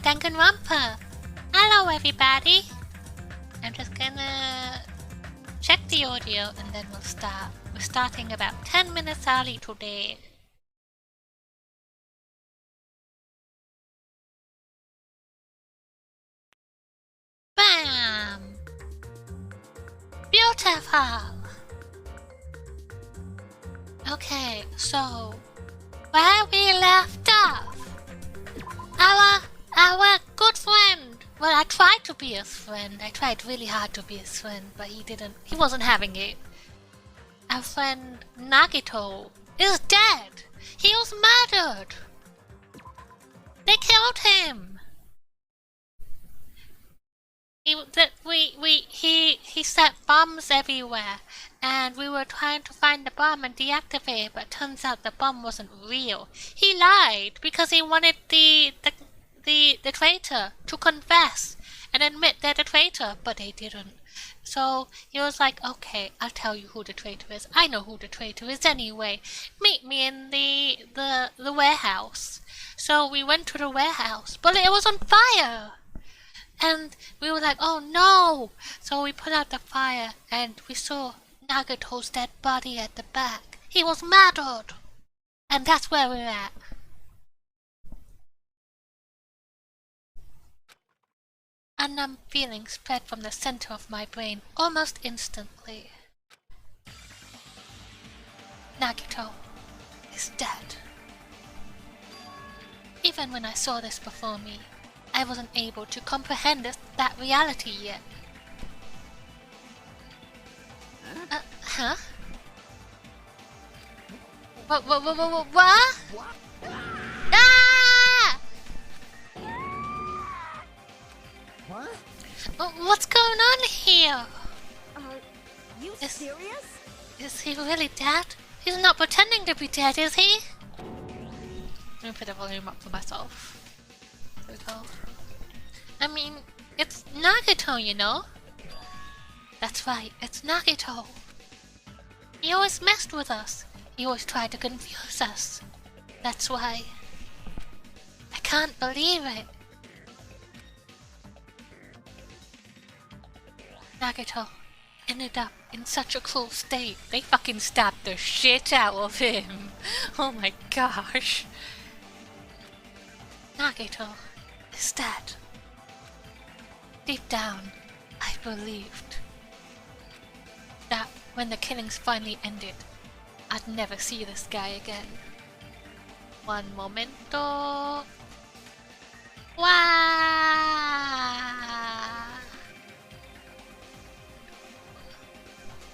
Danganronpa. Hello everybody. I'm just gonna check the audio and then we'll start. We're starting about 10 minutes early today. Bam! Beautiful! Okay, so where we left off, our good friend. Well, I tried to be his friend. I tried really hard to be his friend, but he wasn't having it. Our friend Nagito is dead. He was murdered. They killed him. He set bombs everywhere, and we were trying to find the bomb and deactivate it, but turns out the bomb wasn't real. He lied because he wanted the traitor to confess and admit they're the traitor, but they didn't. So he was like, okay, I'll tell you who the traitor is. I know who the traitor is anyway. Meet me in the warehouse. So we went to the warehouse, but it was on fire. And we were like, oh no! So we put out the fire and we saw Nagito's dead body at the back. He was murdered! And that's where we're at. A numb feeling spread from the center of my brain almost instantly. Nagito is dead. Even when I saw this before me, I wasn't able to comprehend that reality yet. Huh? What? Ah! What? What's going on here? You serious? Is he really dead? He's not pretending to be dead, is he? Let me put the volume up for myself. There we go. I mean, it's Nagito, you know? That's right, it's Nagito. He always messed with us. He always tried to confuse us. That's why. I can't believe it. Nagito ended up in such a cruel state. They fucking stabbed the shit out of him. Oh my gosh. Nagito is dead. Deep down, I believed that when the killings finally ended, I'd never see this guy again. One momento. Wow!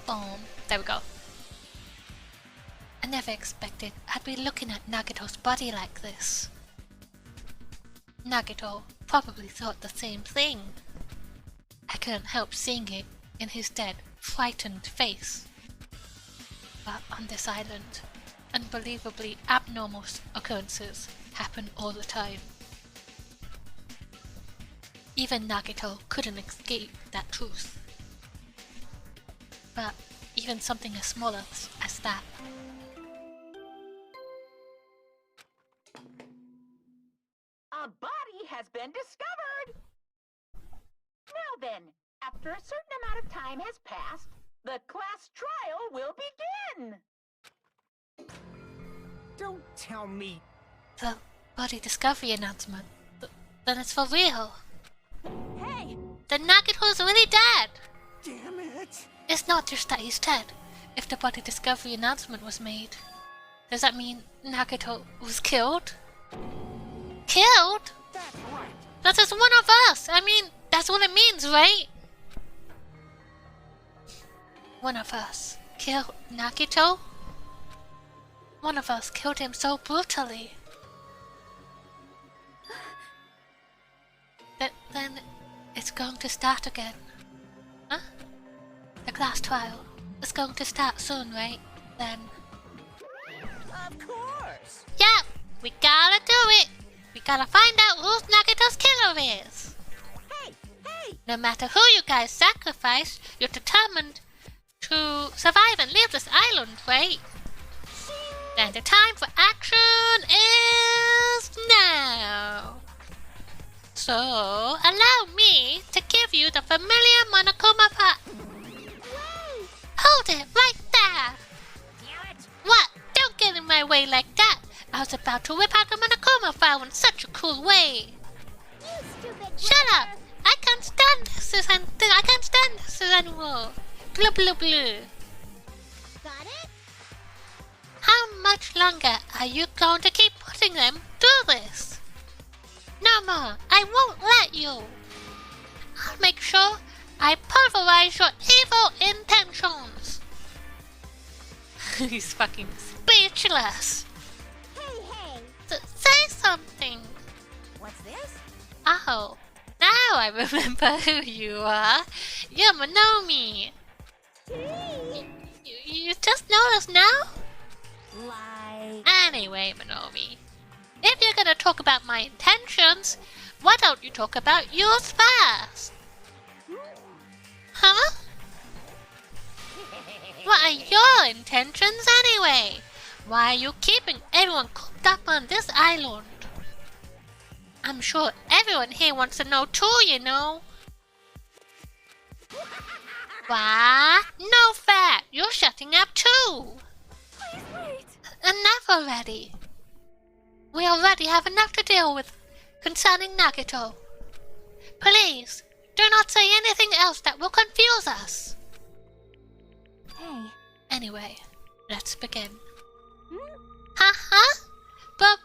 Boom. There we go. I never expected I'd be looking at Nagito's body like this. Nagito probably thought the same thing. I couldn't help seeing it in his dead, frightened face. But on this island, unbelievably abnormal occurrences happen all the time. Even Nagito couldn't escape that truth. But even something as small as that. A body has been discovered! Now then, after a certain amount of time has passed, the class trial will begin! Don't tell me. The body discovery announcement. Then it's for real. Hey! Then Nagito's really dead! Damn it! It's not just that he's dead. If the body discovery announcement was made, does that mean Nagito was killed? Killed? That's right. That's just one of us! I mean, that's what it means, right? One of us killed Nagito? One of us killed him so brutally. Then it's going to start again. Huh? The class trial is going to start soon, right? Then. Of course. Yeah, we gotta do it! We gotta find out who Nagito's killer is! Hey! No matter who you guys sacrifice, you're determined to survive and leave this island, right? Then the time for action is now! So, allow me to give you the familiar Monokuma part. Hold it right there! Damn it! What? Don't get in my way like that! I was about to whip out the Monokuma file in such a cool way! You stupid Shut up! I can't stand this anymore! Blue blue blue! Got it? How much longer are you going to keep putting them through this? No more! I won't let you! I'll make sure I pulverize your evil intentions! He's fucking speechless! Hey! Say something! What's this? Oh, now I remember who you are. You're Monomi. You just noticed now? Like... Anyway, Monomi, if you're gonna talk about my intentions, why don't you talk about yours first? Huh? What are your intentions anyway? Why are you keeping everyone cooped up on this island? I'm sure everyone here wants to know too, you know. What? No fair! You're shutting up too! Please wait! Enough already! We already have enough to deal with concerning Nagito. Please, do not say anything else that will confuse us! Hey. Anyway, let's begin. Hmm? Huh? But,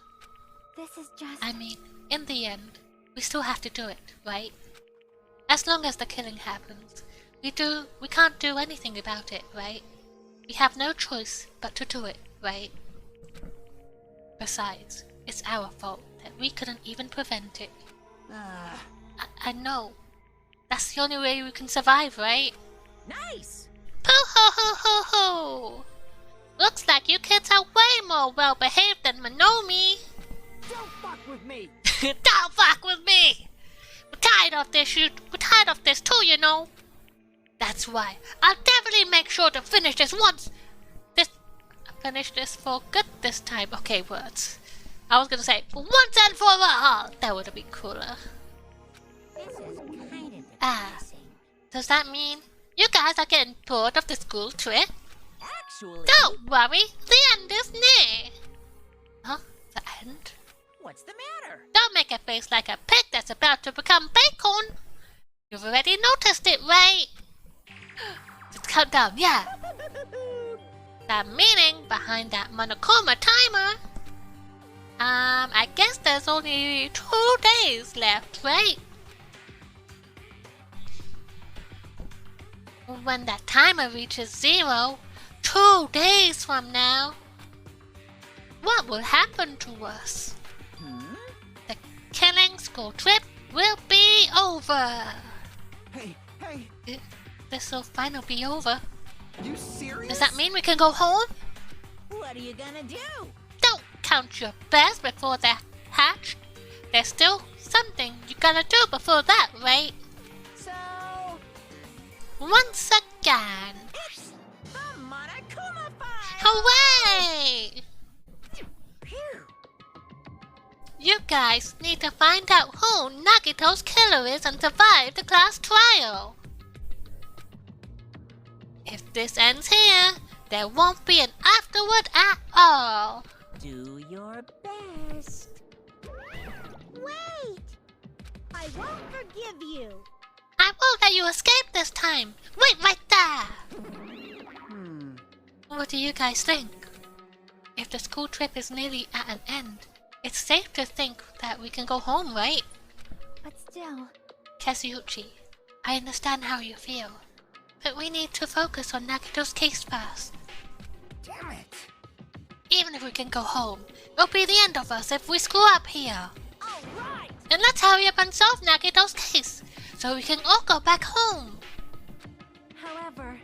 This is just... I mean, in the end, we still have to do it, right? As long as the killing happens, we can't do anything about it, right? We have no choice but to do it, right? Besides, it's our fault that we couldn't even prevent it. I know. That's the only way we can survive, right? Nice! Pooh ho ho ho ho! Looks like you kids are way more well behaved than Monomi! Don't fuck with me! Don't fuck with me! We're tired of this too, you know. That's why I'll definitely make sure to finish this for good this time. Okay, words. I was gonna say once and for all. That would have been cooler. This is kind of Ah. depressing. Does that mean you guys are getting bored of the school trip? Actually... Don't worry, the end is near. Huh? The end? What's the matter? Don't make a face like a pig that's about to become bacon. You've already noticed it, right? Just count down, yeah. The meaning behind that Monokuma timer. I guess there's only 2 days left, right? When that timer reaches 0, 2 days from now, what will happen to us? The killing school trip will be over. Hey! This will finally be over. You serious? Does that mean we can go home? What are you gonna do? Don't count your bears before they're hatched. There's still something you gotta do before that, right? So... Once again. It's the Monokuma file! Hooray! Phew. You guys need to find out who Nagito's killer is and survive the class trial. If this ends here, there won't be an afterward at all. Do your best. Wait! I won't forgive you. I won't let you escape this time. Wait right there. What do you guys think? If the school trip is nearly at an end, it's safe to think that we can go home, right? But still... Kazuuchi, I understand how you feel, but we need to focus on Nagito's case first. Damn it! Even if we can go home, it'll be the end of us if we screw up here. Alright! And let's hurry up and solve Nagito's case, so we can all go back home. However...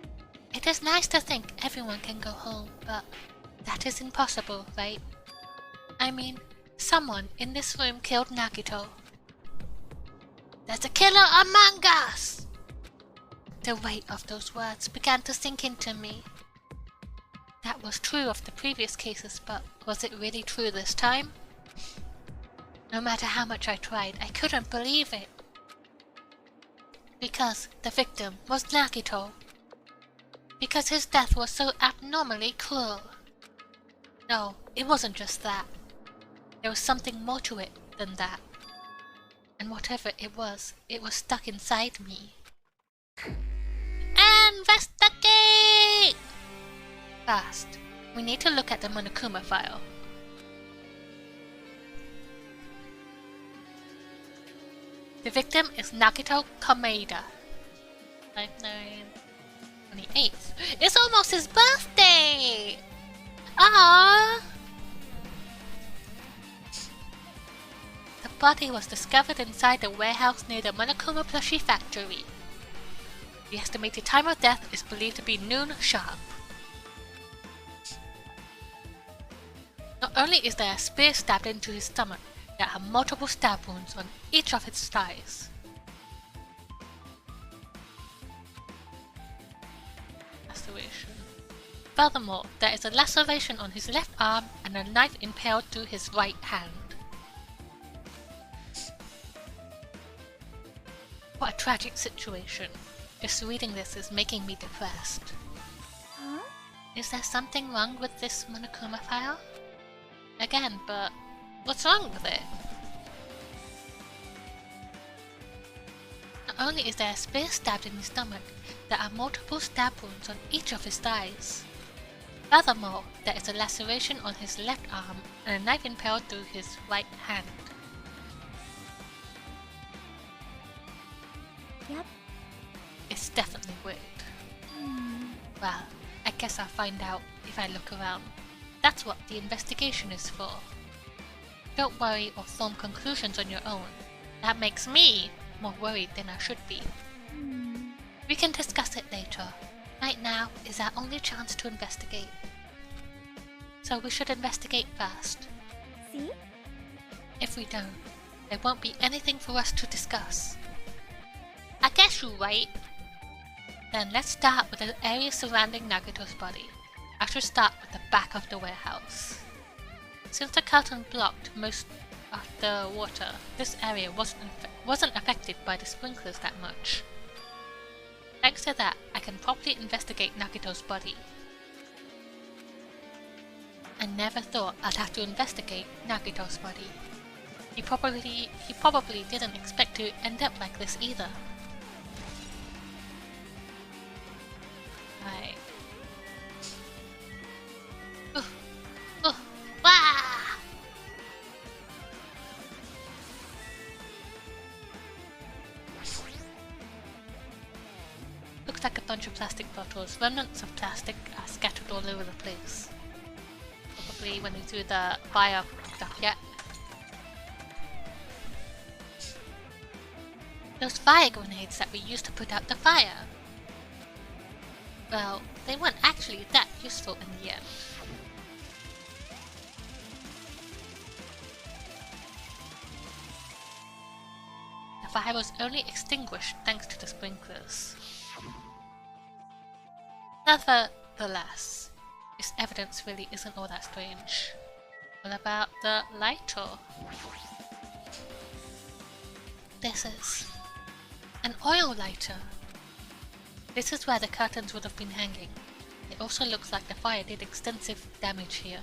It is nice to think everyone can go home, but that is impossible, right? I mean, someone in this room killed Nagito. There's a killer among us! The weight of those words began to sink into me. That was true of the previous cases, but was it really true this time? No matter how much I tried, I couldn't believe it. Because the victim was Nagito. Because his death was so abnormally cruel. No, it wasn't just that. There was something more to it than that. And whatever it was stuck inside me. Investigate! Fast. We need to look at the Monokuma file. The victim is Nagito Kameda. 29/28. It's almost his birthday! Ah! The body was discovered inside the warehouse near the Monokuma plushie factory. The estimated time of death is believed to be noon sharp. Not only is there a spear stabbed into his stomach, there are multiple stab wounds on each of his thighs. Laceration. Furthermore, there is a laceration on his left arm and a knife impaled through his right hand. What a tragic situation. Just reading this is making me depressed. Huh? Is there something wrong with this Monokuma file? Again, but what's wrong with it? Not only is there a spear stabbed in his stomach, there are multiple stab wounds on each of his thighs. Furthermore, there is a laceration on his left arm and a knife impaled through his right hand. Yep. It's definitely weird. Well, I guess I'll find out if I look around. That's what the investigation is for. Don't worry or form conclusions on your own. That makes me more worried than I should be. We can discuss it later. Right now is our only chance to investigate. So we should investigate first. See? If we don't, there won't be anything for us to discuss. I guess you're right. Then let's start with the area surrounding Nagito's body. I should start with the back of the warehouse. Since the curtain blocked most of the water, this area wasn't affected by the sprinklers that much. Thanks to that, I can properly investigate Nagito's body. I never thought I'd have to investigate Nagito's body. He probably didn't expect to end up like this either. Right. Wah! Looks like a bunch of plastic bottles. Remnants of plastic are scattered all over the place. Probably when we threw the fire stuff yet. Those fire grenades that we used to put out the fire. Well, they weren't actually that useful in the end. The fire was only extinguished thanks to the sprinklers. Nevertheless, this evidence really isn't all that strange. What about the lighter? This is an oil lighter. This is where the curtains would have been hanging. It also looks like the fire did extensive damage here.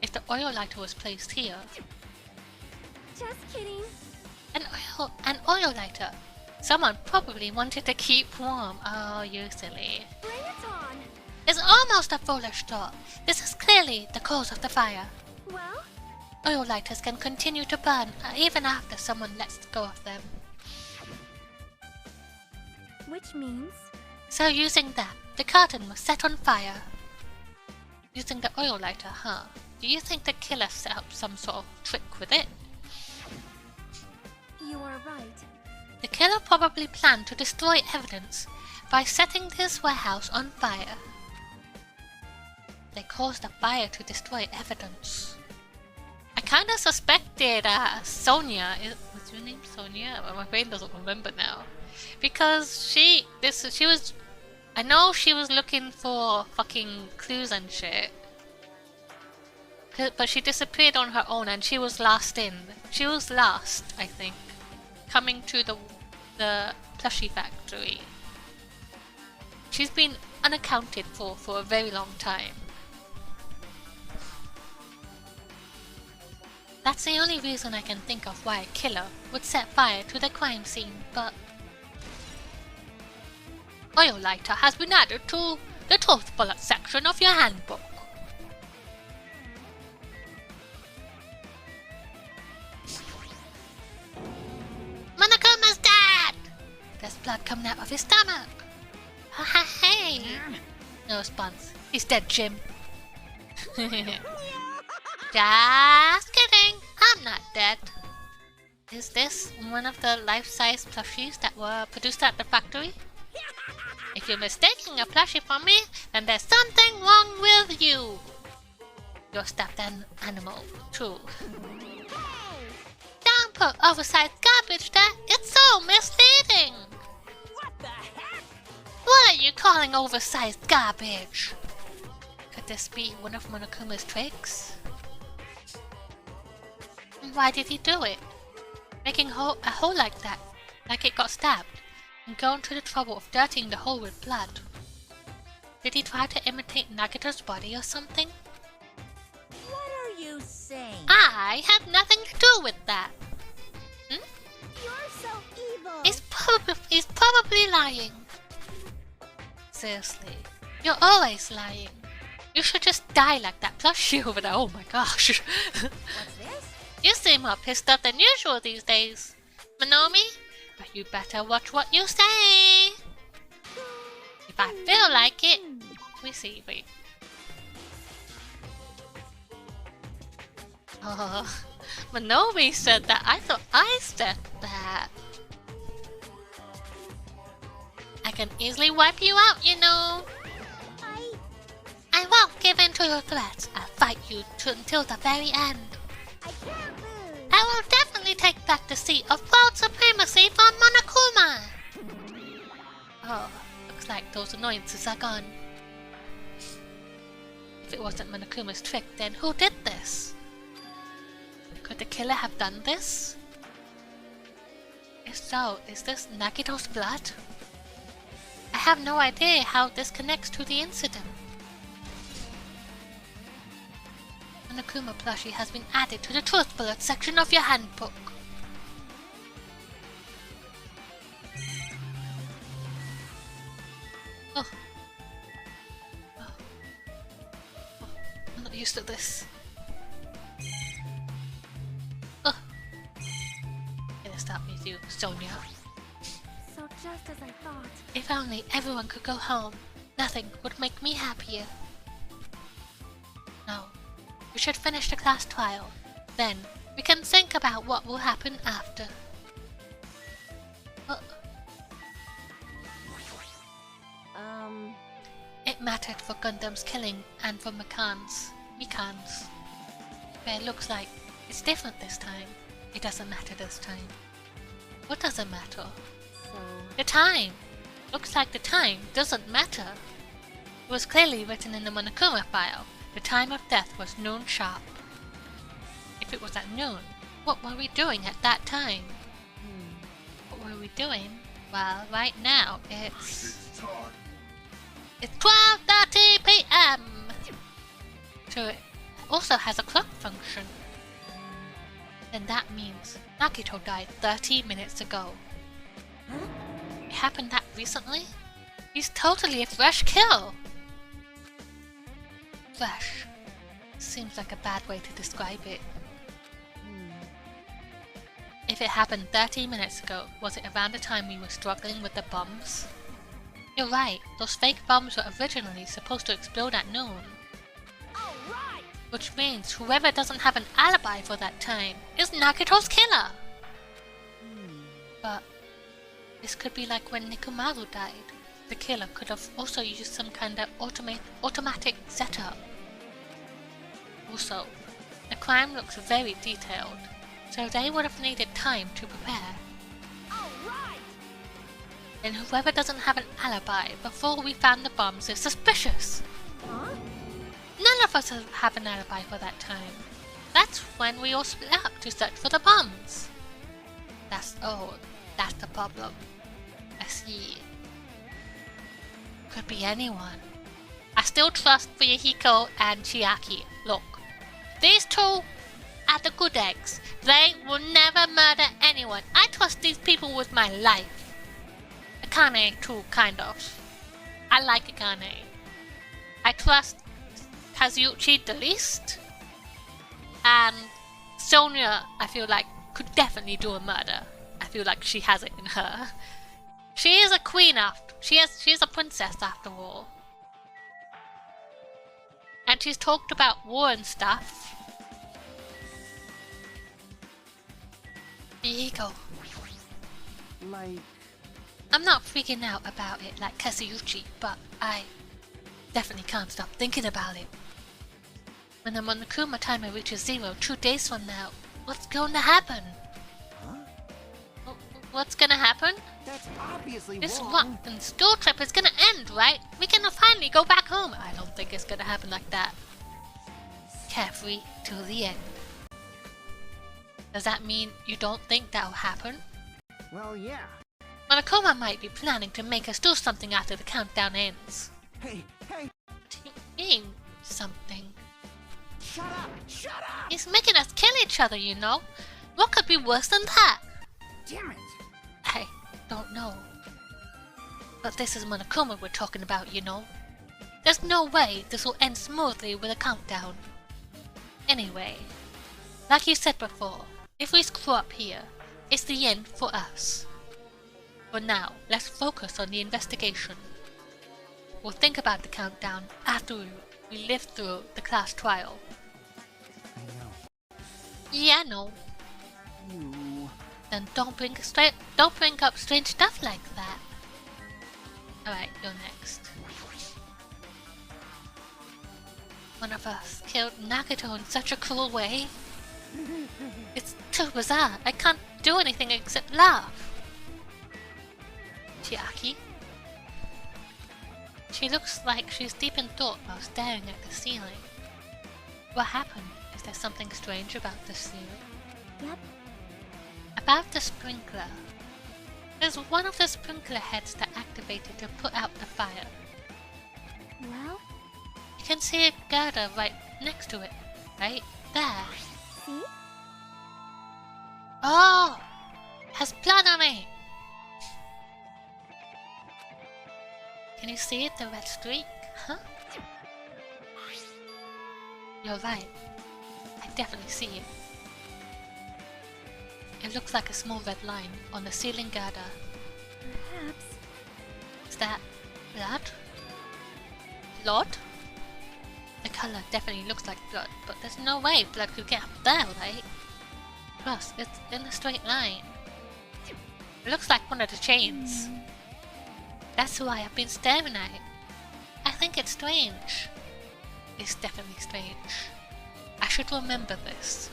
If the oil lighter was placed here... Just kidding. An oil lighter! Someone probably wanted to keep warm. Oh, you silly. Bring it on. It's almost a foolish thought. This is clearly the cause of the fire. Well? Oil lighters can continue to burn even after someone lets go of them. Which means? So using that, the curtain was set on fire. Using the oil lighter, huh? Do you think the killer set up some sort of trick with it? You are right. The killer probably planned to destroy evidence by setting this warehouse on fire. They caused the fire to destroy evidence. I kinda suspected Sonia. Was your name Sonia? Well, my brain doesn't remember now. Because I know she was looking for fucking clues and shit. But she disappeared on her own and she was last in. She was last, I think, coming to the plushie factory. She's been unaccounted for a very long time. That's the only reason I can think of why a killer would set fire to the crime scene, but... Oil lighter has been added to the tooth bullet section of your handbook. Monokuma's dead! There's blood coming out of his stomach. Hey! No response. He's dead, Jim. Just kidding. I'm not dead. Is this one of the life-size plushies that were produced at the factory? If you're mistaking a plushie for me, then there's something wrong with you. You're stuffed animal, too. Don't put oversized garbage there. It's so misleading. What the heck? What are you calling oversized garbage? Could this be one of Monokuma's tricks? Why did he do it? Making a hole like that, like it got stabbed, and going to the trouble of dirtying the hole with blood. Did he try to imitate Nagito's body or something? What are you saying? I have nothing to do with that. You're so evil. He's probably lying. Seriously, you're always lying. You should just die like that plushie over there. Oh my gosh. What's this? You seem more pissed off than usual these days, Monomi. But you better watch what you say. If I feel like it, wait. Oh, Monomi said that. I thought I said that. I can easily wipe you out, you know. I won't give in to your threats. I'll fight you until the very end. I can't lose. I will definitely take back the seat of world supremacy from Monokuma! Oh, looks like those annoyances are gone. If it wasn't Monokuma's trick, then who did this? Could the killer have done this? If so, is this Nagito's blood? I have no idea how this connects to the incident. Monokuma plushie has been added to the truth bullet section of your handbook. Oh. I'm not used to this. Oh. Gonna stop me too, Sonia. So just as I thought. If only everyone could go home, nothing would make me happier. No. We should finish the class trial. Then, we can think about what will happen after. It mattered for Gundam's killing and for Mikan's. But it looks like it's different this time. It doesn't matter this time. What doesn't matter? So, The time! Looks like the time doesn't matter. It was clearly written in the Monokuma file. The time of death was noon sharp. If it was at noon, what were we doing at that time? What were we doing? Well, right now it's 12:30 p.m. So it also has a clock function. Then that means Nagito died 30 minutes ago. It happened that recently? He's totally a fresh kill! Fresh. Seems like a bad way to describe it. If it happened 30 minutes ago, was it around the time we were struggling with the bombs? You're right, those fake bombs were originally supposed to explode at noon. alright! Which means whoever doesn't have an alibi for that time is Nagito's killer! But this could be like when Nikumaru died. The killer could have also used some kind of automatic setup. Also, the crime looks very detailed, so they would have needed time to prepare. Alright! Then whoever doesn't have an alibi before we found the bombs is suspicious. Huh? None of us have an alibi for that time. That's when we all split up to search for the bombs. That's the problem. I see. Could be anyone. I still trust Fuyuhiko and Chiaki. Look, these two are the good eggs. They will never murder anyone. I trust these people with my life. Akane too, kind of. I like Akane. I trust Kazuchi the least. And Sonia, I feel like, could definitely do a murder. I feel like she has it in her. She is a queen after. She is a princess after all. And she's talked about war and stuff. Here you go. Like... I'm not freaking out about it like Kazuchi, but I definitely can't stop thinking about it. When the Monokuma timer reaches 0 2 days from now, what's going to happen? Huh? What's gonna happen? That's obviously This wrong. rotten school trip is gonna end, right? We can finally go back home. I don't think it's gonna happen like that. Carefree till the end. Does that mean you don't think that'll happen? Well, yeah. Monokuma might be planning to make us do something after the countdown ends. Hey, hey! What do you mean, something? Shut up! Shut up! He's making us kill each other, you know? What could be worse than that? Damn it! I don't know. But this is Monokuma we're talking about, you know? There's no way this will end smoothly with a countdown. Anyway, like you said before, if we screw up here, it's the end for us. For now, let's focus on the investigation. We'll think about the countdown after we live through the class trial. I know. Yeah, no. You... Then don't bring up strange stuff like that. Alright, you're next. One of us killed Nagato in such a cruel way. It's too bizarre. I can't do anything except laugh. Chiaki? She looks like she's deep in thought while staring at the ceiling. What happened? Is there something strange about the ceiling? Yep. About the sprinkler. There's one of the sprinkler heads that activated to put out the fire. Well, You can see a girder right next to it. Right there. see? Oh! Has blood on it! Can you see it, the red streak? Huh? You're right. I definitely see it. It looks like a small red line on the ceiling girder. Perhaps. Is that blood? Blood? The color definitely looks like blood, but there's no way blood could get up there, right? Plus, it's in a straight line. It looks like one of the chains. That's why I've been staring at it. I think it's strange. It's definitely strange. I should remember this.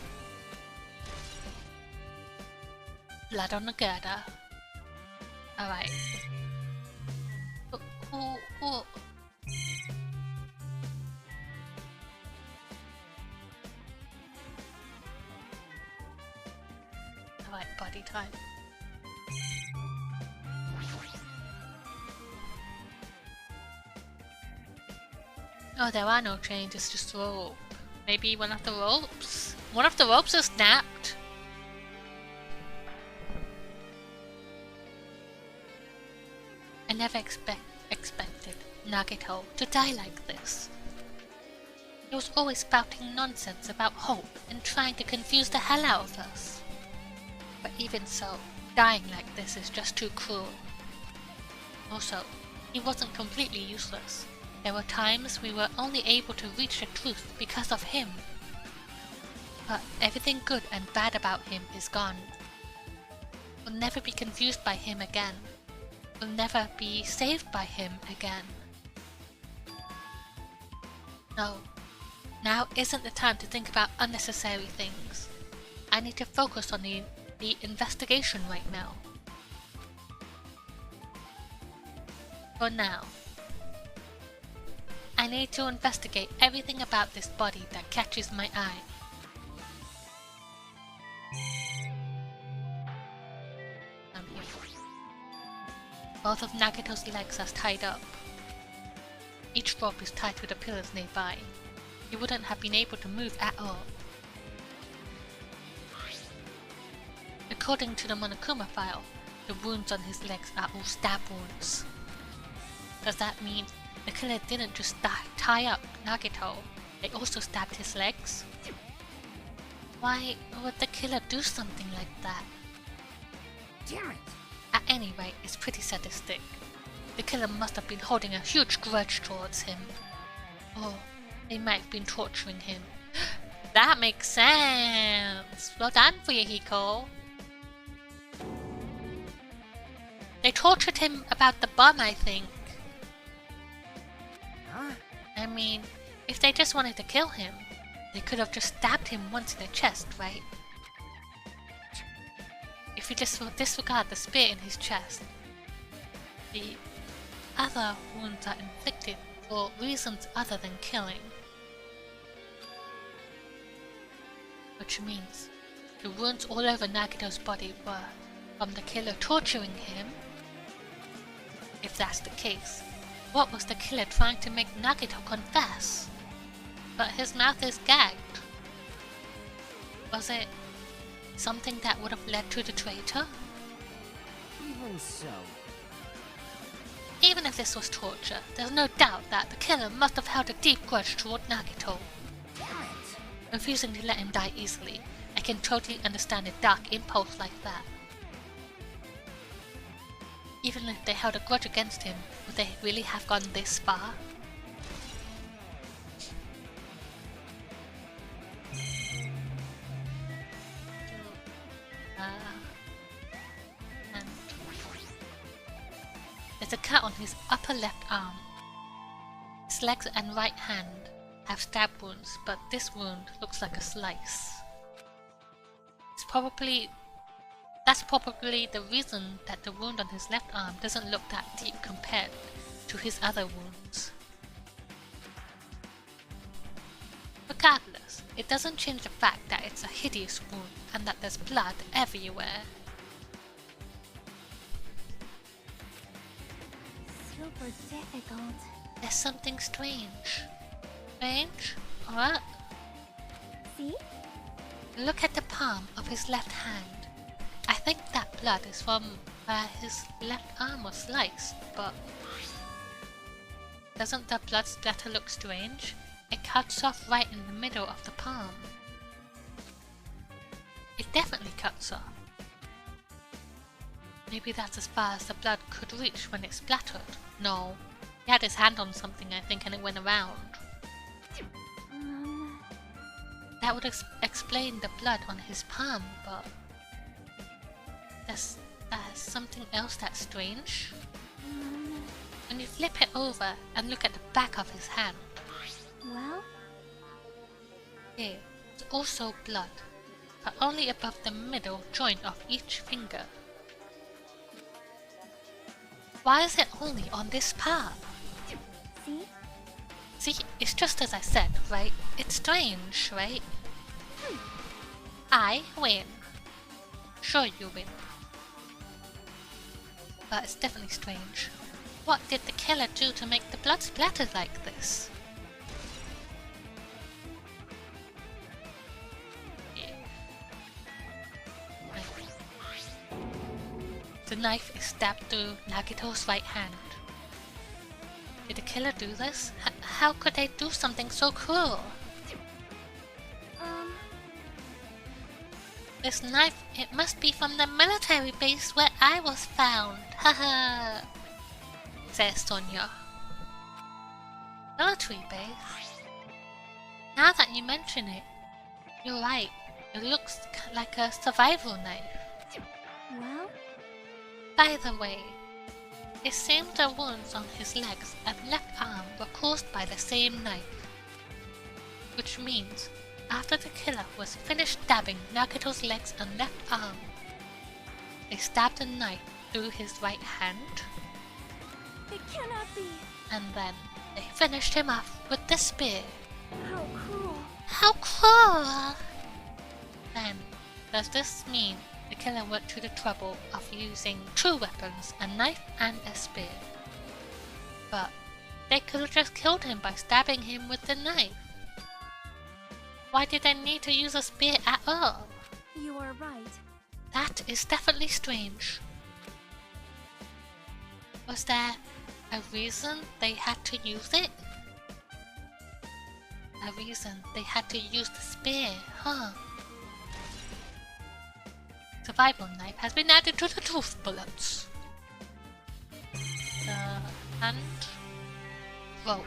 Blood on the girder. Alright. Ooh. Alright, body time. Oh, there are no chains, it's just rope. Maybe one of the ropes? One of the ropes is snapped. I never expected Nagato to die like this. He was always spouting nonsense about hope and trying to confuse the hell out of us. But even so, dying like this is just too cruel. Also, he wasn't completely useless. There were times we were only able to reach the truth because of him. But everything good and bad about him is gone. We'll never be confused by him again. We'll never be saved by him again. No, now isn't the time to think about unnecessary things. I need to focus on the investigation right now. For now. I need to investigate everything about this body that catches my eye. Down here. Both of Nagito's legs are tied up. Each rope is tied to the pillars nearby. He wouldn't have been able to move at all. According to the Monokuma file, the wounds on his legs are all stab wounds. Does that mean the killer didn't just tie up Nagito, they also stabbed his legs? Why would the killer do something like that? Damn it! At any rate, it's pretty sadistic. The killer must have been holding a huge grudge towards him. Or they might have been torturing him. That makes sense! Well done for you, Hiko. They tortured him about the bomb, I think. Huh? I mean, if they just wanted to kill him, they could have just stabbed him once in the chest, right? If you just disregard the spear in his chest, the other wounds are inflicted for reasons other than killing. Which means the wounds all over Nagito's body were from the killer torturing him. If that's the case, what was the killer trying to make Nagito confess? But his mouth is gagged. Was it something that would have led to the traitor? Even so. Even if this was torture, there's no doubt that the killer must have held a deep grudge toward Nagito. Damn it! Refusing to let him die easily, I can totally understand a dark impulse like that. Even if they held a grudge against him, would they really have gone this far? And there's a cut on his upper left arm. His legs and right hand have stab wounds, but this wound looks like a slice. That's probably the reason that the wound on his left arm doesn't look that deep compared to his other wounds. Regardless, it doesn't change the fact that it's a hideous wound and that there's blood everywhere. Super difficult. There's something strange. Strange? What? See? Look at the palm of his left hand. I think that blood is from where his left arm was sliced, but doesn't the blood splatter look strange? It cuts off right in the middle of the palm. It definitely cuts off. Maybe that's as far as the blood could reach when it splattered. No. He had his hand on something, I think, and it went around. That would explain the blood on his palm, but there's something else that's strange. When you flip it over and look at the back of his hand, Well, here, it's also blood, but only above the middle joint of each finger. Why is it only on this part? see? See, it's just as I said, right? It's strange, right? I win. Sure you win. But it's definitely strange. What did the killer do to make the blood splatter like this? The knife is stabbed through Nagito's right hand. Did the killer do this? How could they do something so cruel? This knife, it must be from the military base where I was found. Haha, says Sonia. Military base? Now that you mention it, you're right. It looks like a survival knife. Well, By the way, it seems the wounds on his legs and left arm were caused by the same knife. Which means, after the killer was finished stabbing Nagito's legs and left arm, they stabbed a knife through his right hand, it cannot be. and then They finished him off with the spear. How cruel. How cruel! Then, does this mean the killer went to the trouble of using two weapons, a knife and a spear? But they could have just killed him by stabbing him with the knife. Why did they need to use a spear at all? You are right. That is definitely strange. Was there a reason they had to use it? A reason they had to use the spear, huh? Survival knife has been added to the tooth bullets. And rope.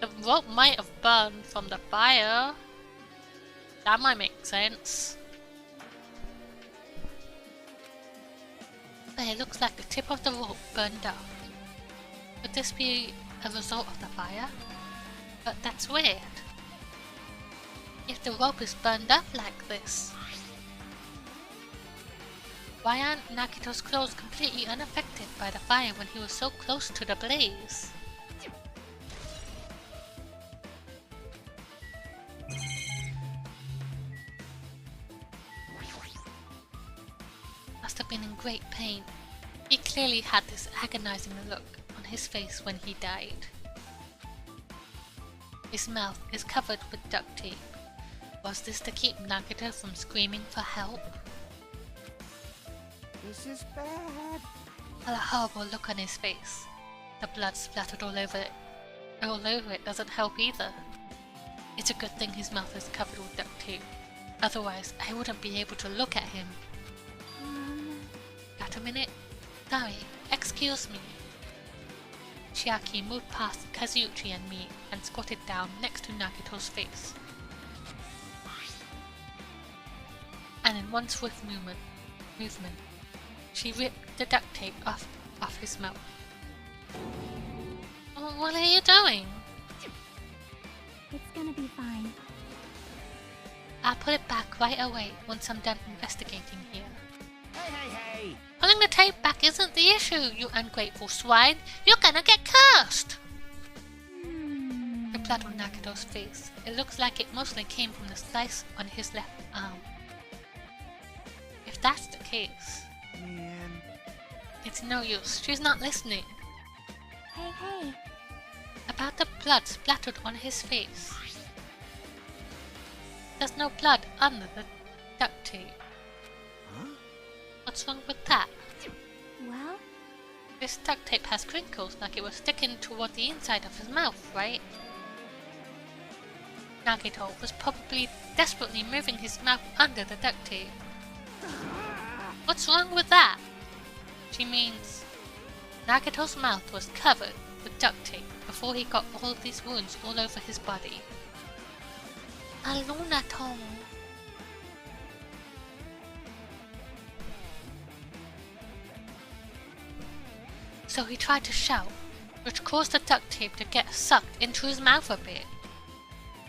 The rope might have burned from the fire. That might make sense. But it looks like the tip of the rope burned off. Could this be a result of the fire? But that's weird. If the rope is burned up like this, why aren't Nagito's clothes completely unaffected by the fire when he was so close to the blaze? Must have been in great pain. He clearly had this agonizing look on his face when he died. His mouth is covered with duct tape. Was this to keep Nagito from screaming for help? This is bad. A horrible look on his face. The blood splattered all over it. All over it doesn't help either. It's a good thing his mouth is covered with duct tape. Otherwise, I wouldn't be able to look at him. Got a minute? Sorry, excuse me. Chiaki moved past Kazuchi and me and squatted down next to Nagito's face. And in one swift movement, she ripped the duct tape off his mouth. What are you doing? It's gonna be fine. I'll put it back right away once I'm done investigating here. Hey! Pulling the tape back isn't the issue, you ungrateful swine! You're gonna get cursed! The blood on Nagito's face. It looks like it mostly came from the slice on his left arm. If that's the case, Man. it's no use. She's not listening. Hey. About the blood splattered on his face. There's no blood under the duct tape. Huh? What's wrong with that? Well, This duct tape has crinkles like it was sticking toward the inside of his mouth, right? Nagito was probably desperately moving his mouth under the duct tape. What's wrong with that? She means Nagito's mouth was covered with duct tape before he got all of these wounds all over his body. A lunaton. So he tried to shout, which caused the duct tape to get sucked into his mouth a bit.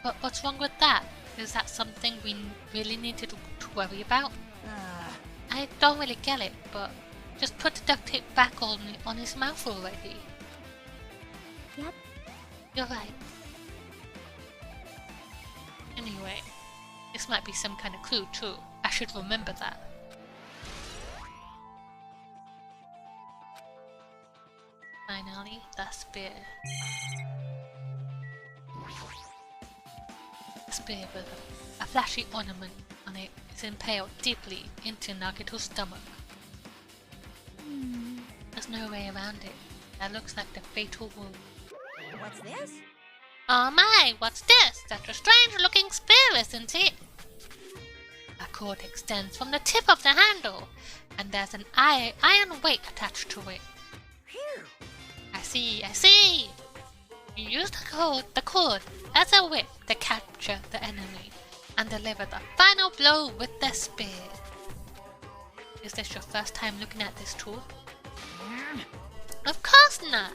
But what's wrong with that? Is that something we really need to worry about? I don't really get it, but just put the duct tape back on his mouth already. yep. You're right. Anyway, this might be some kind of clue too. I should remember that. Finally, the spear. A spear with a flashy ornament on it is impaled deeply into Nagito's stomach. There's no way around it. That looks like the fatal wound. What's this? Oh my, what's this? That's a strange looking spear, isn't it? A cord extends from the tip of the handle, and there's an iron weight attached to it. Phew. I see. You use the cord as a whip to capture the enemy and deliver the final blow with the spear. Is this your first time looking at this tool? Of course not!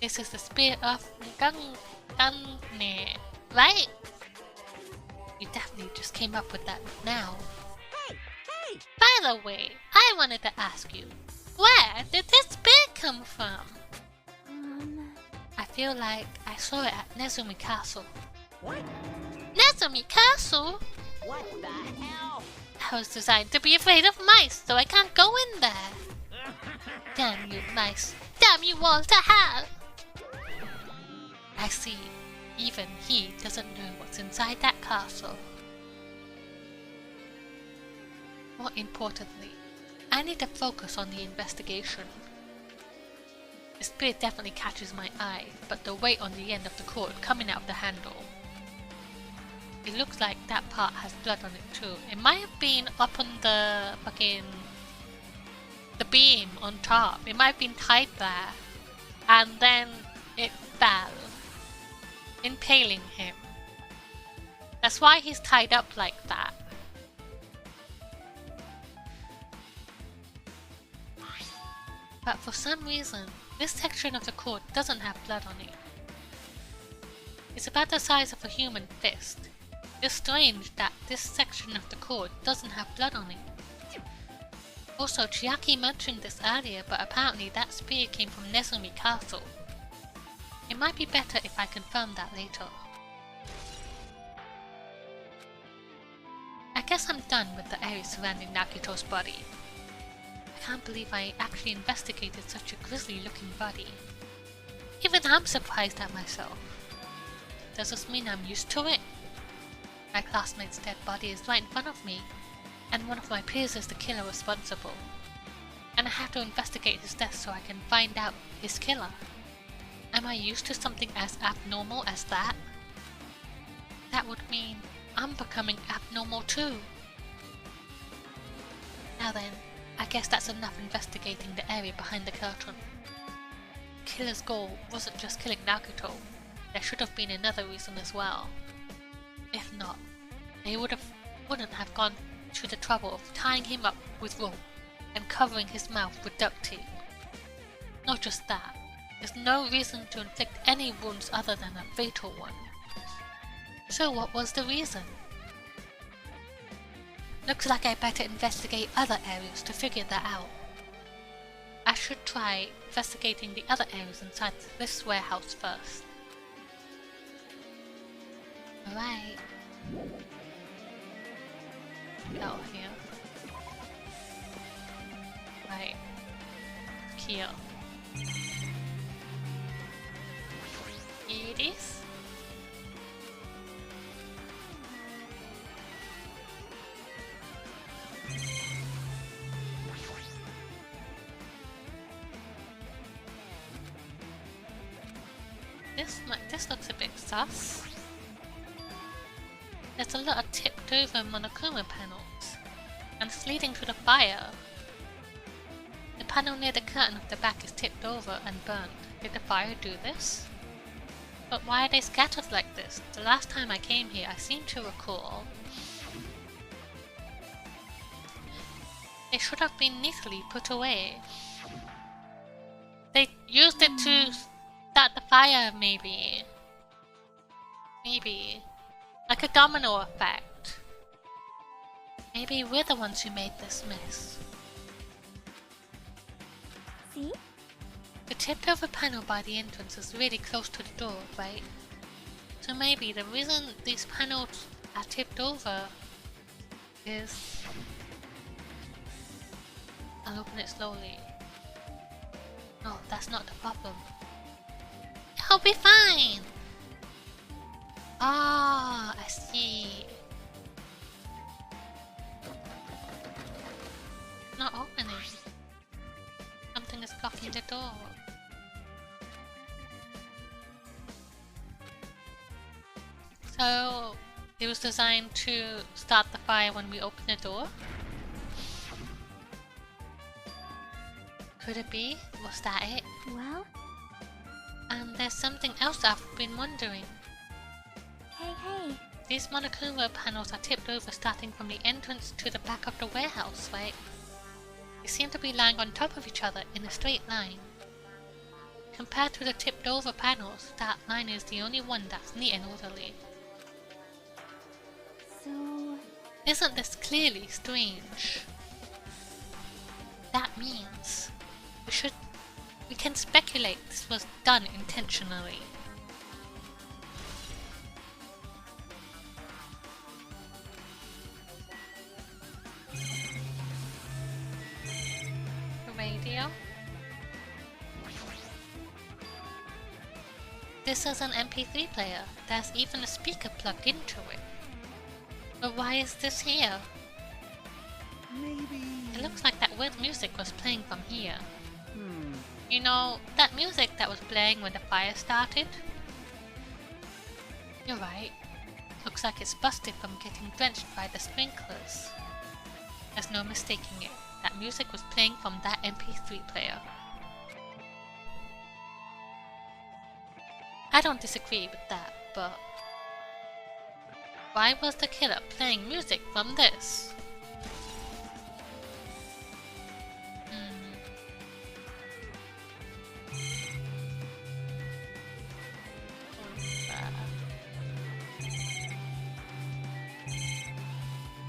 This is the spear of Gungne, right? You definitely just came up with that now. Hey! By the way, I wanted to ask you, where did this spear come from? feel like I saw it at Nezumi Castle. What? Nezumi Castle? What the hell? I was designed to be afraid of mice, so I can't go in there. Damn you, mice. Damn you all to hell! I see. Even he doesn't know what's inside that castle. More importantly, I need to focus on the investigation. The spirit definitely catches my eye, but the weight on the end of the cord coming out of the handle. It looks like that part has blood on it too. It might have been up on the the beam on top. It might have been tied there. And then it fell, impaling him. That's why he's tied up like that. But for some reason, this section of the cord doesn't have blood on it. It's about the size of a human fist. It's strange that this section of the cord doesn't have blood on it. Also, Chiaki mentioned this earlier, but apparently that spear came from Nezumi Castle. It might be better if I confirm that later. I guess I'm done with the area surrounding Nakito's body. I can't believe I actually investigated such a grisly looking body. Even I'm surprised at myself. Does this mean I'm used to it? My classmate's dead body is right in front of me, and one of my peers is the killer responsible. And I have to investigate his death so I can find out his killer. Am I used to something as abnormal as that? That would mean I'm becoming abnormal too. Now then, I guess that's enough investigating the area behind the curtain. The killer's goal wasn't just killing Nakito. There should have been another reason as well. If not, they wouldn't have gone to the trouble of tying him up with rope and covering his mouth with duct tape. Not just that, there's no reason to inflict any wounds other than a fatal one. So what was the reason? Looks like I better investigate other areas to figure that out. I should try investigating the other areas inside this warehouse first. Alright. Out here. Right. Here. Here it is. This looks a bit sus. There's a lot of tipped over Monokuma panels, and it's leading to the fire. The panel near the curtain of the back is tipped over and burnt. Did the fire do this? But why are they scattered like this? The last time I came here, I seem to recall they should have been neatly put away. They used it to start the fire, maybe. Maybe. Like a domino effect. Maybe we're the ones who made this mess. See? The tipped over panel by the entrance is really close to the door, right? So maybe the reason these panels are tipped over is... I'll open it slowly. No, that's not the problem. I'll be fine! Ah, I see. Not opening. Something is blocking the door. So, it was designed to start the fire when we open the door? Could it be? Was that it? Well, And there's something else I've been wondering. hey. These Monokuma panels are tipped over starting from the entrance to the back of the warehouse, right? They seem to be lying on top of each other in a straight line. Compared to the tipped over panels, that line is the only one that's neat and orderly. So, Isn't this clearly strange? That means we can speculate this this was done intentionally. Radio. This is an MP3 player. There's even a speaker plugged into it. But why is this here? Maybe. It looks like that weird music was playing from here. Hmm. You know, that music that was playing when the fire started? You're right. Looks like it's busted from getting drenched by the sprinklers. There's no mistaking it. That music was playing from that MP3 player. I don't disagree with that, but why was the killer playing music from this?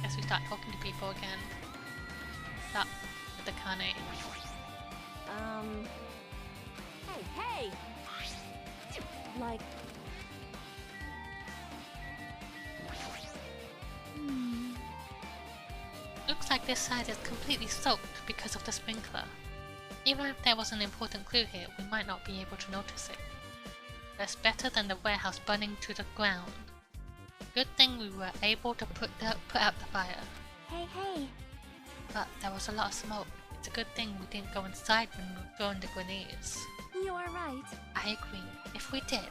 Guess we start talking to people again. Stop with the Kane. Hey! Like... Looks like this side is completely soaked because of the sprinkler. Even if there was an important clue here, we might not be able to notice it. That's better than the warehouse burning to the ground. Good thing we were able to put out the fire. Hey! But there was a lot of smoke. It's a good thing we didn't go inside when we were throwing the grenades. You are right. I agree. If we did,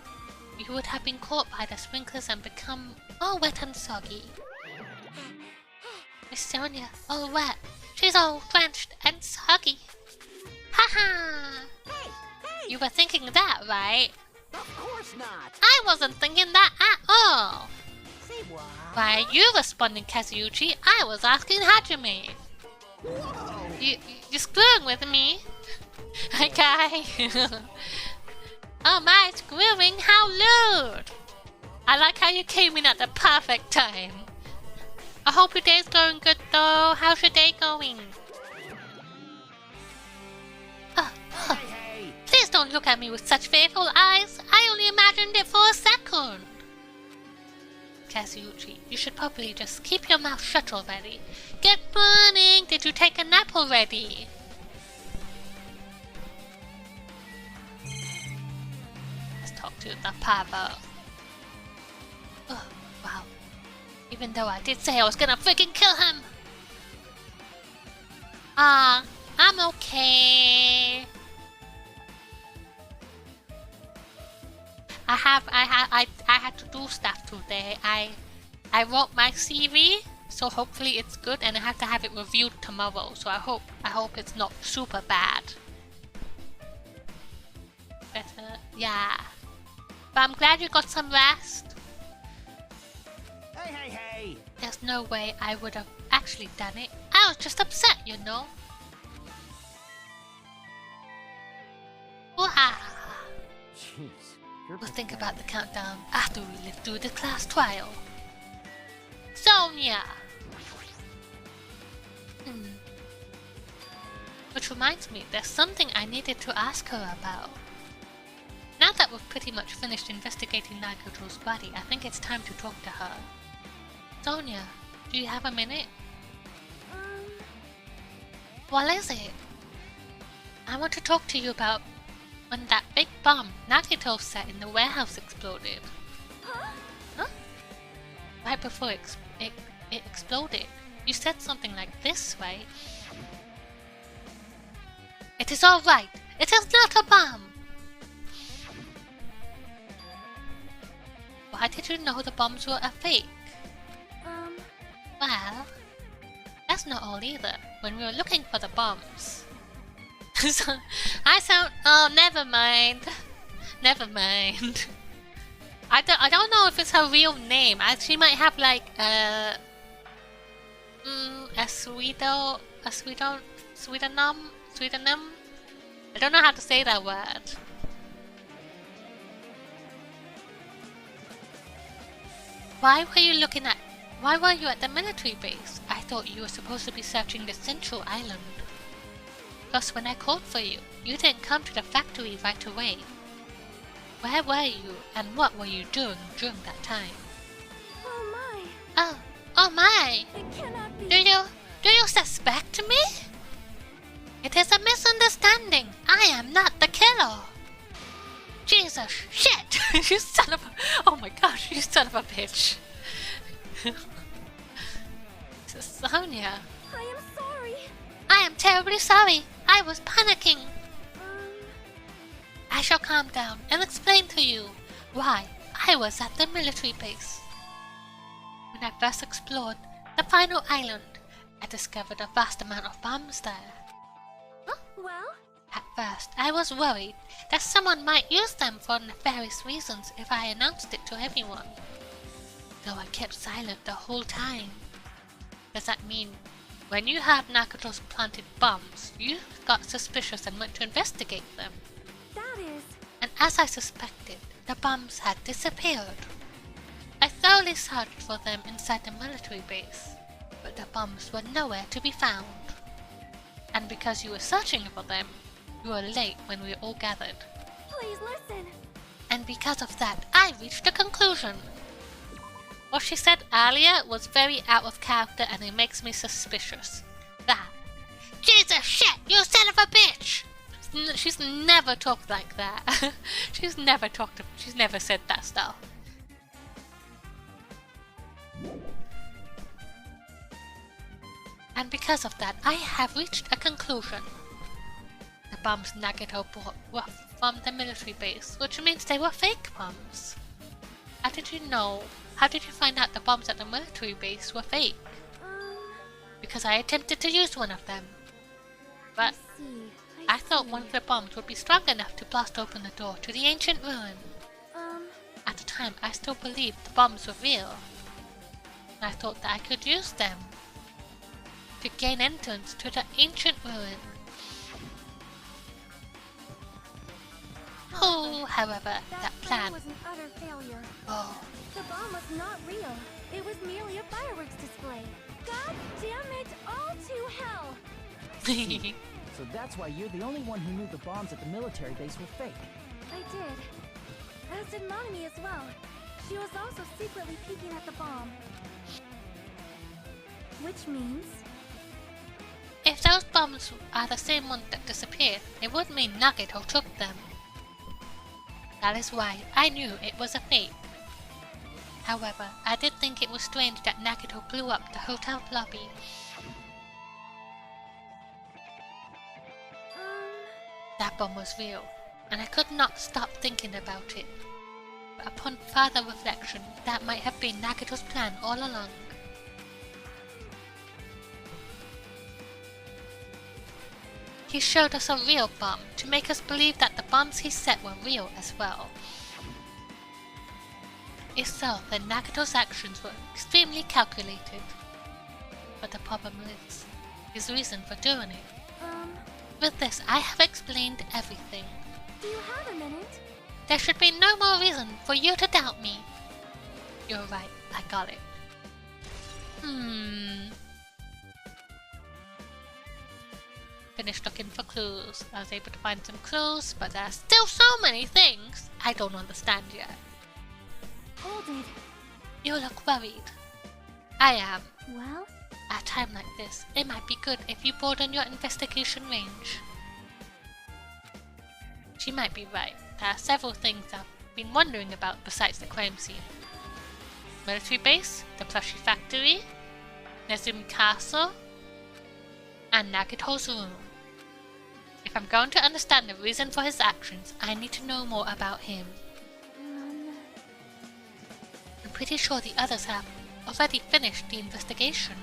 we would have been caught by the sprinklers and become all wet and soggy. Miss Sonia, all wet. She's all drenched and soggy. Haha! Hey! You were thinking that, right? Of course not! I wasn't thinking that at all! Say what? Why are you responding, Kazuchi? I was asking Hajime. Whoa! You're screwing with me. Okay. Oh my, screwing, how rude! I like how you came in at the perfect time. I hope your day's going good though. How's your day going? Hey! Please don't look at me with such fearful eyes. I only imagined it for a second. Kazuchi, you should probably just keep your mouth shut already. Get burning! Did you take a nap already? Let's talk to the pavo. Oh, wow. Even though I did say I was gonna freaking kill him! I'm okay. I had to do stuff today. I wrote my CV, so hopefully it's good, and I have to have it reviewed tomorrow. So I hope it's not super bad. Better, yeah. But I'm glad you got some rest. Hey! There's no way I would have actually done it. I was just upset, you know. Wow. Jeez. You're We'll think about the countdown after we live through the class trial. Sonia! Which reminds me, there's something I needed to ask her about. Now that we've pretty much finished investigating Nagoto's body, I think it's time to talk to her. Sonia, do you have a minute? What is it? I want to talk to you about when that big bomb Nagito set in the warehouse exploded. Huh? Right before it exploded, you said something like this, right? It is alright. It is not a bomb. Why did you know the bombs were a fake? Well, that's not all either. When we were looking for the bombs, oh, never mind. Never mind. I don't know if it's her real name. She might have like a pseudonym. I don't know how to say that word. Why were you at the military base? I thought you were supposed to be searching the central island. Plus, when I called for you, you didn't come to the factory right away. Where were you, and what were you doing during that time? Oh my! Oh my! It cannot be! Do you suspect me? It is a misunderstanding. I am not the killer. Jesus, shit! You son of a... Oh my gosh, you son of a bitch. Sonia. I am sorry! I am terribly sorry. I was panicking. I shall calm down and explain to you why I was at the military base. When I first explored the final island, I discovered a vast amount of bombs there. Well? At first, I was worried that someone might use them for nefarious reasons if I announced it to everyone. Though I kept silent the whole time. Does that mean when you heard Nagato's planted bombs, you got suspicious and went to investigate them? That is... And as I suspected, the bombs had disappeared. I thoroughly searched for them inside the military base, but the bombs were nowhere to be found. And because you were searching for them, you were late when we all gathered. Please listen! And because of that, I reached a conclusion. What she said earlier was very out of character and it makes me suspicious. That. Jesus shit, you son of a bitch! She's never talked like that. She's never said that stuff. And because of that, I have reached a conclusion. The bombs Nagato bought were from the military base, which means they were fake bombs. How did you know? How did you find out the bombs at the military base were fake? Because I attempted to use one of them. But I thought one of the bombs would be strong enough to blast open the door to the ancient ruin. At the time, I still believed the bombs were real. I thought that I could use them to gain entrance to the ancient ruin. Oh, however, that plan was an utter failure. Oh, The bomb was not real. It was merely a fireworks display. God damn it, all to hell! So that's why you're the only one who knew the bombs at the military base were fake. I did. As did Monami as well. She was also secretly peeking at the bomb. Which means... if those bombs are the same ones that disappeared, it would mean Nagato took them. That is why I knew it was a fake. However, I did think it was strange that Nagato blew up the hotel lobby. That bomb was real, and I could not stop thinking about it. But upon further reflection, that might have been Nagato's plan all along. He showed us a real bomb to make us believe that the bombs he set were real as well. If so, then Nagato's actions were extremely calculated. But the problem is his reason for doing it. With this, I have explained everything. Do you have a minute? There should be no more reason for you to doubt me. You're right, I got it. Finished looking for clues. I was able to find some clues, but there are still so many things I don't understand yet. Hold it. You look worried. I am. Well? At a time like this, it might be good if you broaden your investigation range. She might be right. There are several things I've been wondering about besides the crime scene. Military base, the plushie factory, Nezumi Castle, and Nagato's room. If I'm going to understand the reason for his actions, I need to know more about him. I'm pretty sure the others have already finished the investigation.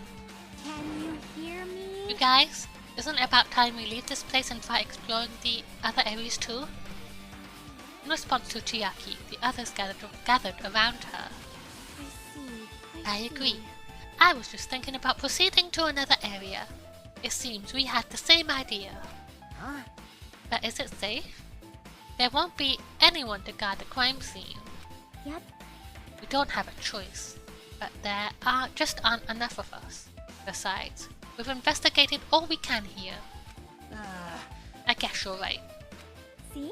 Can you hear me? You guys, isn't it about time we leave this place and try exploring the other areas too? In response to Chiaki, the others gathered around her. I see. I agree. I was just thinking about proceeding to another area. It seems we had the same idea. Huh? But is it safe? There won't be anyone to guard the crime scene. Yep. We don't have a choice, but there just aren't enough of us. Besides, we've investigated all we can here. guess you're right. See?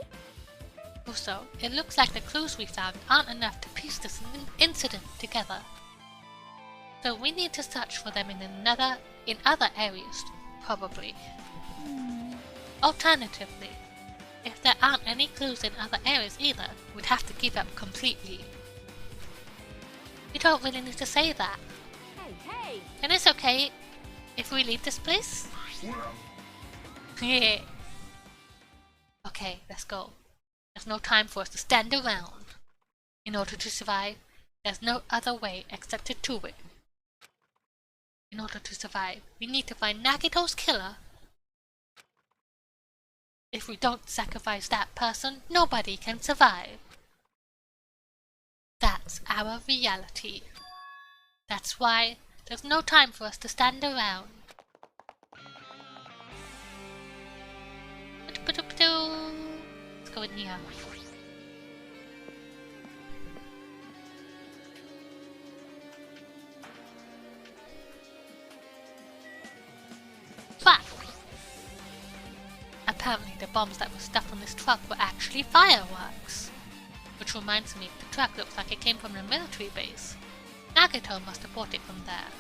Also, it looks like the clues we found aren't enough to piece this incident together. So we need to search for them in other areas, probably. Alternatively, if there aren't any clues in other areas either, we'd have to give up completely. You don't really need to say that. Hey! And it's okay if we leave this place? Yeah. Okay, let's go. There's no time for us to stand around. In order to survive, there's no other way except to do it. In order to survive, we need to find Nagito's killer. If we don't sacrifice that person, nobody can survive. That's our reality. That's why there's no time for us to stand around. Let's go in here. Fuck! Apparently the bombs that were stuffed on this truck were actually fireworks. Which reminds me, the truck looks like it came from a military base. Nagito must have bought it from there.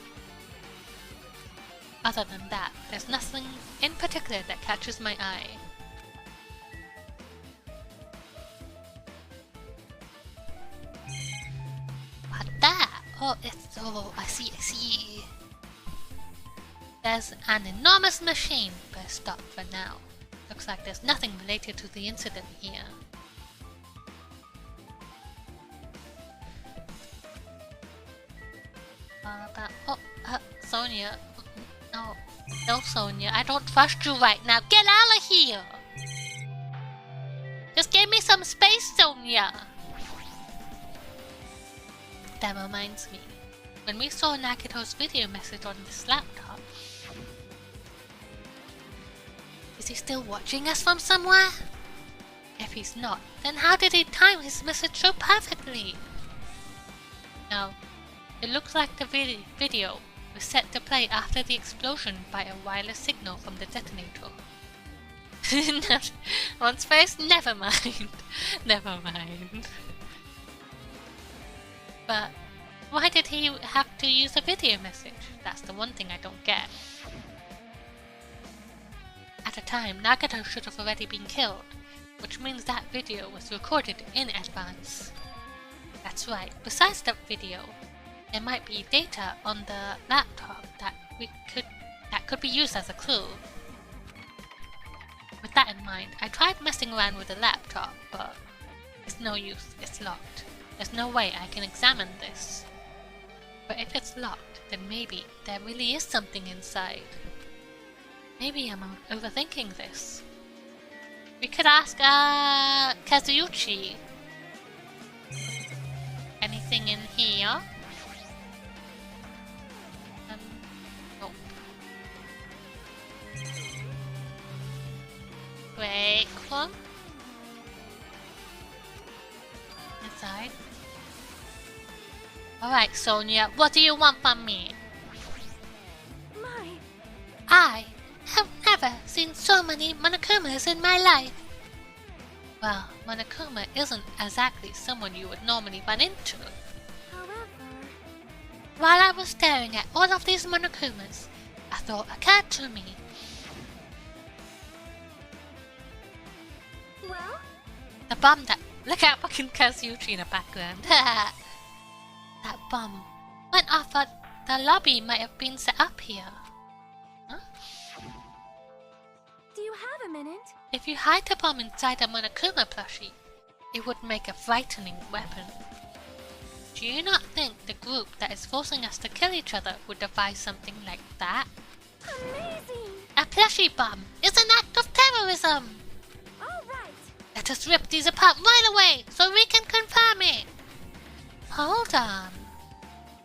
Other than that, there's nothing in particular that catches my eye. What that? Oh, I see. There's an enormous machine, but stop for now. Looks like there's nothing related to the incident here. Sonia. No, Sonia, I don't trust you right now. Get out of here! Just give me some space, Sonia! That reminds me. When we saw Nagito's video message on this laptop... Is he still watching us from somewhere? If he's not, then how did he time his message so perfectly? No. It looks like the video was set to play after the explosion by a wireless signal from the detonator. On space? Never mind. Never mind. But why did he have to use a video message? That's the one thing I don't get. At the time, Nagito should have already been killed, which means that video was recorded in advance. That's right, besides that video, there might be data on the laptop that could be used as a clue. With that in mind, I tried messing around with the laptop, but it's no use, it's locked. There's no way I can examine this. But if it's locked, then maybe there really is something inside. Maybe I'm overthinking this. We could ask, Kazuuchi. Anything in here? Nope. Wait, come. Inside. Alright, Sonia, what do you want from me? I have never seen so many Monokumas in my life. Well, Monokuma isn't exactly someone you would normally run into. However... While I was staring at all of these Monokumas, a thought occurred to me. Well? The bomb that... Look at fucking Kazuuchi in the background. That bomb went off at the lobby might have been set up here. Huh? Do you have a minute? If you hide the bomb inside a Monokuma plushie, it would make a frightening weapon. Do you not think the group that is forcing us to kill each other would devise something like that? Amazing! A plushie bomb is an act of terrorism! Alright! Let us rip these apart right away so we can confirm it! Hold on.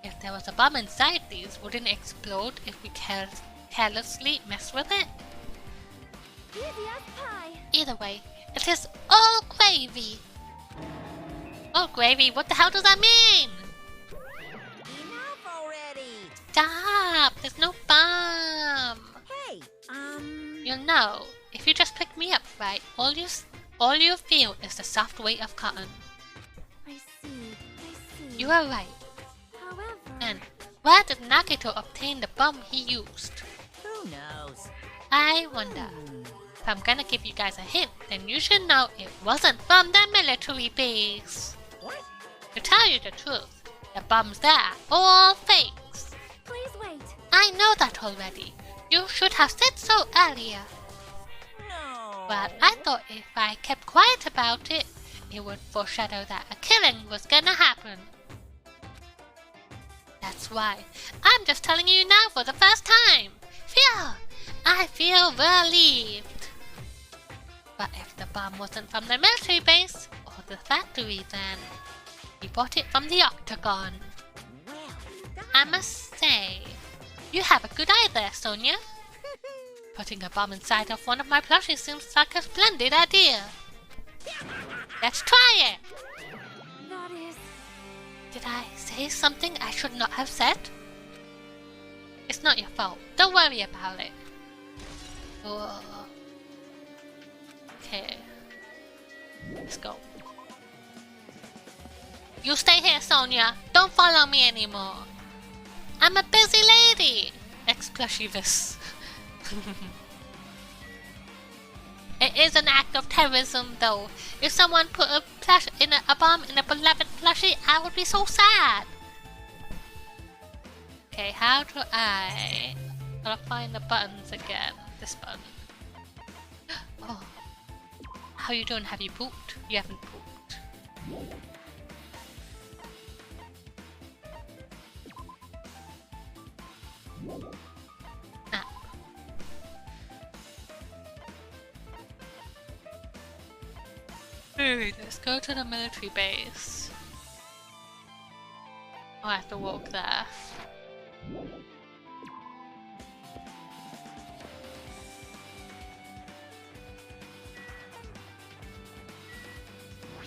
If there was a bomb inside these, wouldn't it explode if we carelessly mess with it? Easy as pie! Either way, it is all gravy! All gravy? What the hell does that mean? Enough already! Stop! There's no bomb! Hey, You'll know if if you just pick me up, right, all you feel is the soft weight of cotton. I see. You are right. However... And where did Nagito obtain the bomb he used? Who knows? I wonder. If I'm gonna give you guys a hint, then you should know it wasn't from the military base. What? To tell you the truth, the bombs there are all fakes. Please wait. I know that already. You should have said so earlier. No. But I thought if I kept quiet about it, it would foreshadow that a killing was gonna happen. That's why I'm just telling you now for the first time. I feel relieved. But if the bomb wasn't from the military base or the factory, then he bought it from the Octagon. Well, I must say, you have a good eye there, Sonia. Putting a bomb inside of one of my plushies seems like a splendid idea. Let's try it! That is... Did I say something I should not have said? It's not your fault. Don't worry about it. Whoa. Okay. Let's go. You stay here, Sonia. Don't follow me anymore. I'm a busy lady. Ex-plushie-vis. It is an act of terrorism, though. If someone put a bomb in a beloved plushie, I would be so sad. Okay, how do I... Gotta find the buttons again. This button. Oh. How you doing? Have you pooped? You haven't pooped. Ah. Alright, let's go to the military base. Oh, I have to walk there.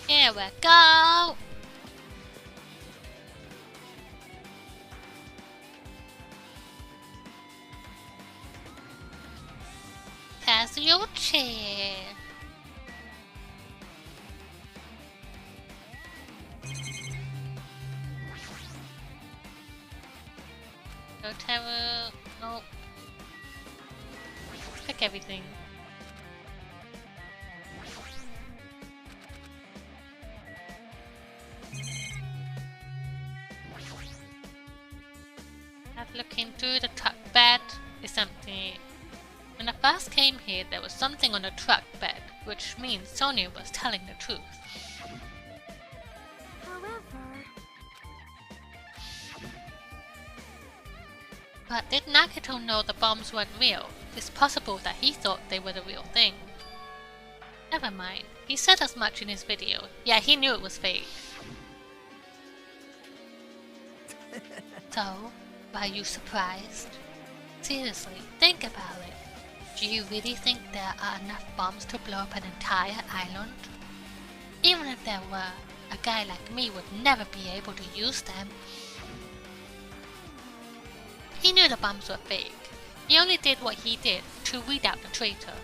Here we go! Here's your chair. No terror. Nope. Pick everything. Looking through the truck bed is empty. When I first came here, there was something on the truck bed, which means Sonia was telling the truth. However... But did Nagito know the bombs weren't real? It's possible that he thought they were the real thing. Never mind. He said as much in his video. Yeah, he knew it was fake. So, are you surprised? Seriously, think about it. Do you really think there are enough bombs to blow up an entire island? Even if there were, a guy like me would never be able to use them. He knew the bombs were fake. He only did what he did to weed out the traitor.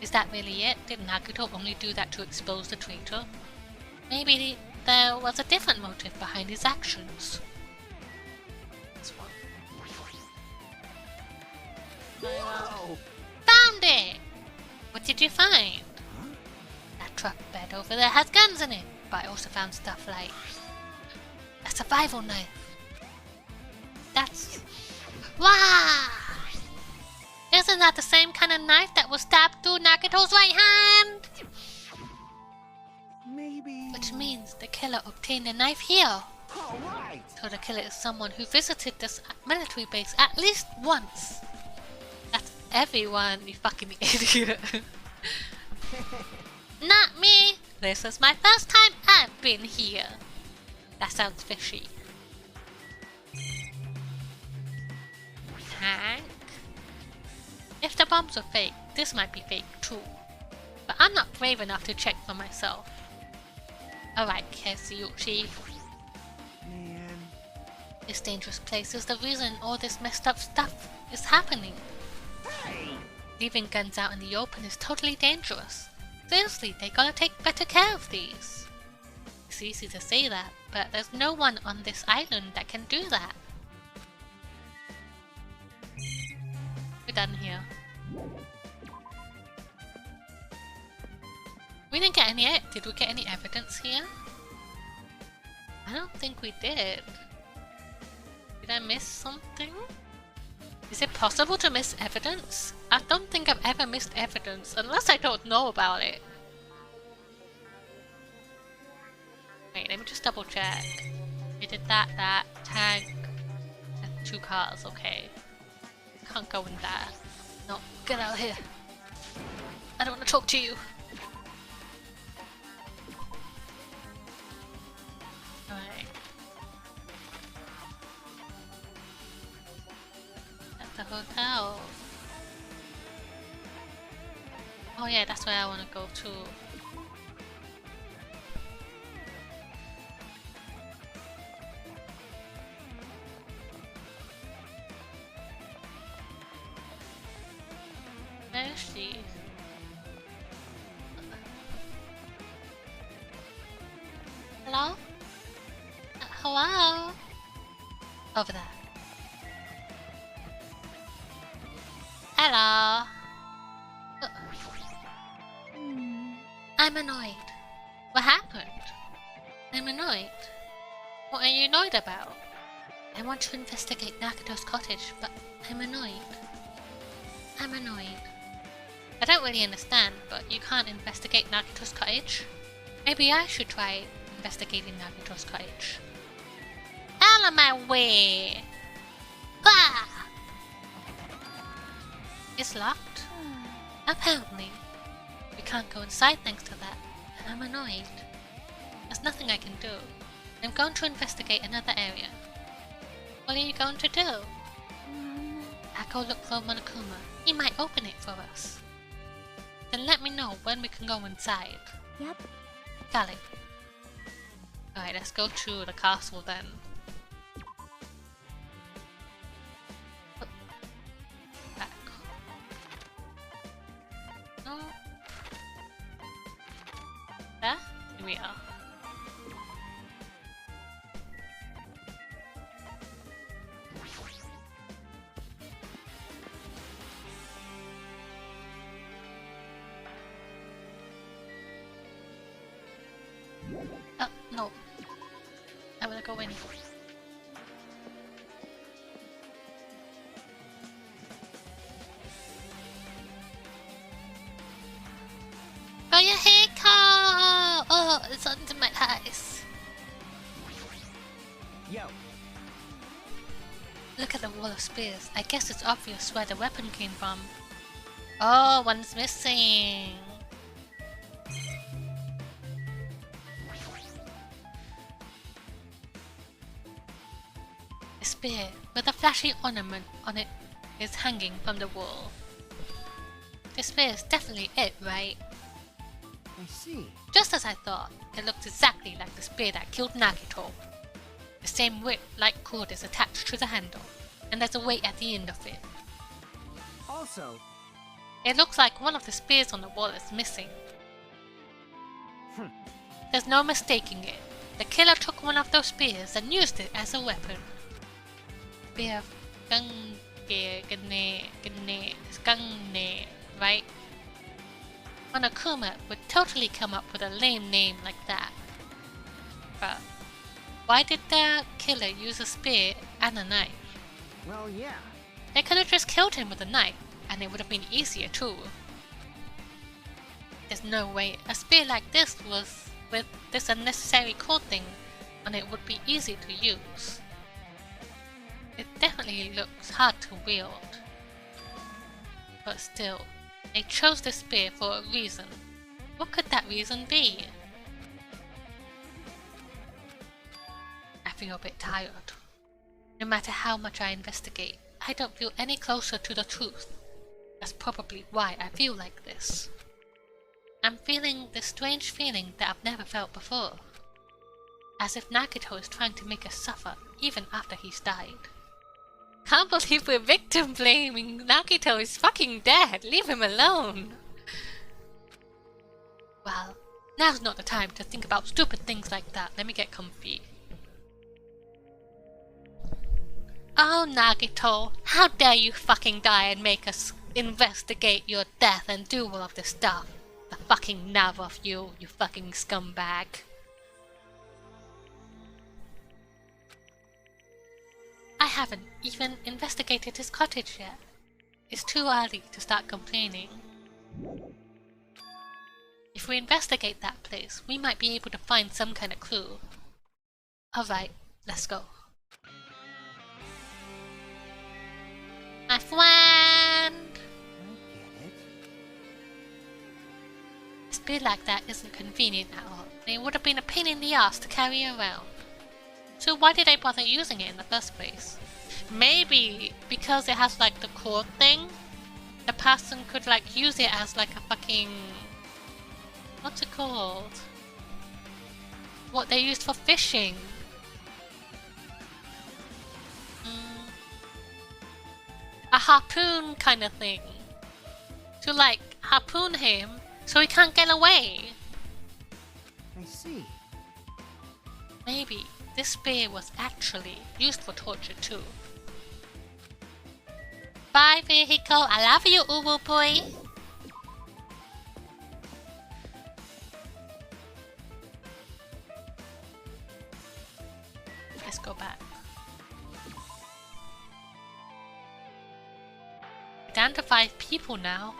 Is that really it? Did Nagito only do that to expose the traitor? Maybe there was a different motive behind his actions. This one. Whoa! Found it! What did you find? That truck bed over there has guns in it, but I also found stuff like a survival knife. That's... Wow! Isn't that the same kind of knife that was stabbed through Nagito's right hand? Maybe... Which means the killer obtained a knife here. Alright! So the killer is someone who visited this military base at least once. That's everyone, you fucking idiot. Not me! This is my first time I've been here. That sounds fishy. Hank? If the bombs are fake, this might be fake too. But I'm not brave enough to check for myself. Alright, Kazuyoshi. Man... This dangerous place is the reason all this messed up stuff is happening. Hey! Leaving guns out in the open is totally dangerous. Seriously, they gotta take better care of these. It's easy to say that, but there's no one on this island that can do that. We're done here. We didn't get any. Did we get any evidence here? I don't think we did. Did I miss something? Is it possible to miss evidence? I don't think I've ever missed evidence, unless I don't know about it. Wait, let me just double check. We did that, tag, and 2 cars, okay. Can't go in there. No, get out of here. I don't want to talk to you. Alright. At the hotel. Oh yeah, that's where I want to go to. Where is she? Hello? Hello? Over there. Hello? I'm annoyed. What happened? I'm annoyed. What are you annoyed about? I want to investigate Nakato's cottage, but I'm annoyed. I'm annoyed. I don't really understand, but you can't investigate Nakato's cottage? Maybe I should try investigating Nakato's cottage. Out of my way! Ah! It's locked? Apparently. We can't go inside thanks to that, and I'm annoyed. There's nothing I can do. I'm going to investigate another area. What are you going to do? I'll go look for Monokuma. He might open it for us. Then let me know when we can go inside. Yep. Got it. Alright, let's go to the castle then. Back. No. There? Here we are. No. I wanna go in. Oh, your hair, Carl! Oh, it's under my eyes. Yo. Look at the wall of spears. I guess it's obvious where the weapon came from. Oh, one's missing. A spear with a flashy ornament on it is hanging from the wall. The spear is definitely it, right? I see. Just as I thought, it looks exactly like the spear that killed Nagito. The same whip-like cord is attached to the handle, and there's a weight at the end of it. Also, It looks like one of the spears on the wall is missing. There's no mistaking it. The killer took one of those spears and used it as a weapon. Spear of Gunne, right? Monokuma would totally come up with a lame name like that. But why did the killer use a spear and a knife? well, yeah. They could have just killed him with a knife, and it would have been easier too. There's no way a spear like this was with this unnecessary cord thing, and it would be easy to use. It definitely looks hard to wield. But still, they chose the spear for a reason. What could that reason be? I feel a bit tired. No matter how much I investigate, I don't feel any closer to the truth. That's probably why I feel like this. I'm feeling this strange feeling that I've never felt before. As if Nagito is trying to make us suffer even after he's died. Can't believe we're victim blaming. Nagito is fucking dead. Leave him alone. Well, now's not the time to think about stupid things like that. Let me get comfy. Oh, Nagito, how dare you fucking die and make us investigate your death and do all of this stuff. The fucking nerve of you, you fucking scumbag. I haven't even investigated his cottage yet. It's too early to start complaining. If we investigate that place, we might be able to find some kind of clue. Alright, let's go. My friend! I get it. A spear like that isn't convenient at all. It would have been a pain in the ass to carry around. So why did I bother using it in the first place? Maybe because it has like the core thing? The person could like use it as like a fucking... what's it called? What they used for fishing. A harpoon kind of thing. To like harpoon him so he can't get away. I see. Maybe this spear was actually used for torture too. Bye vehicle, I love you Uwu boy. Let's go back. Down to 5 people now.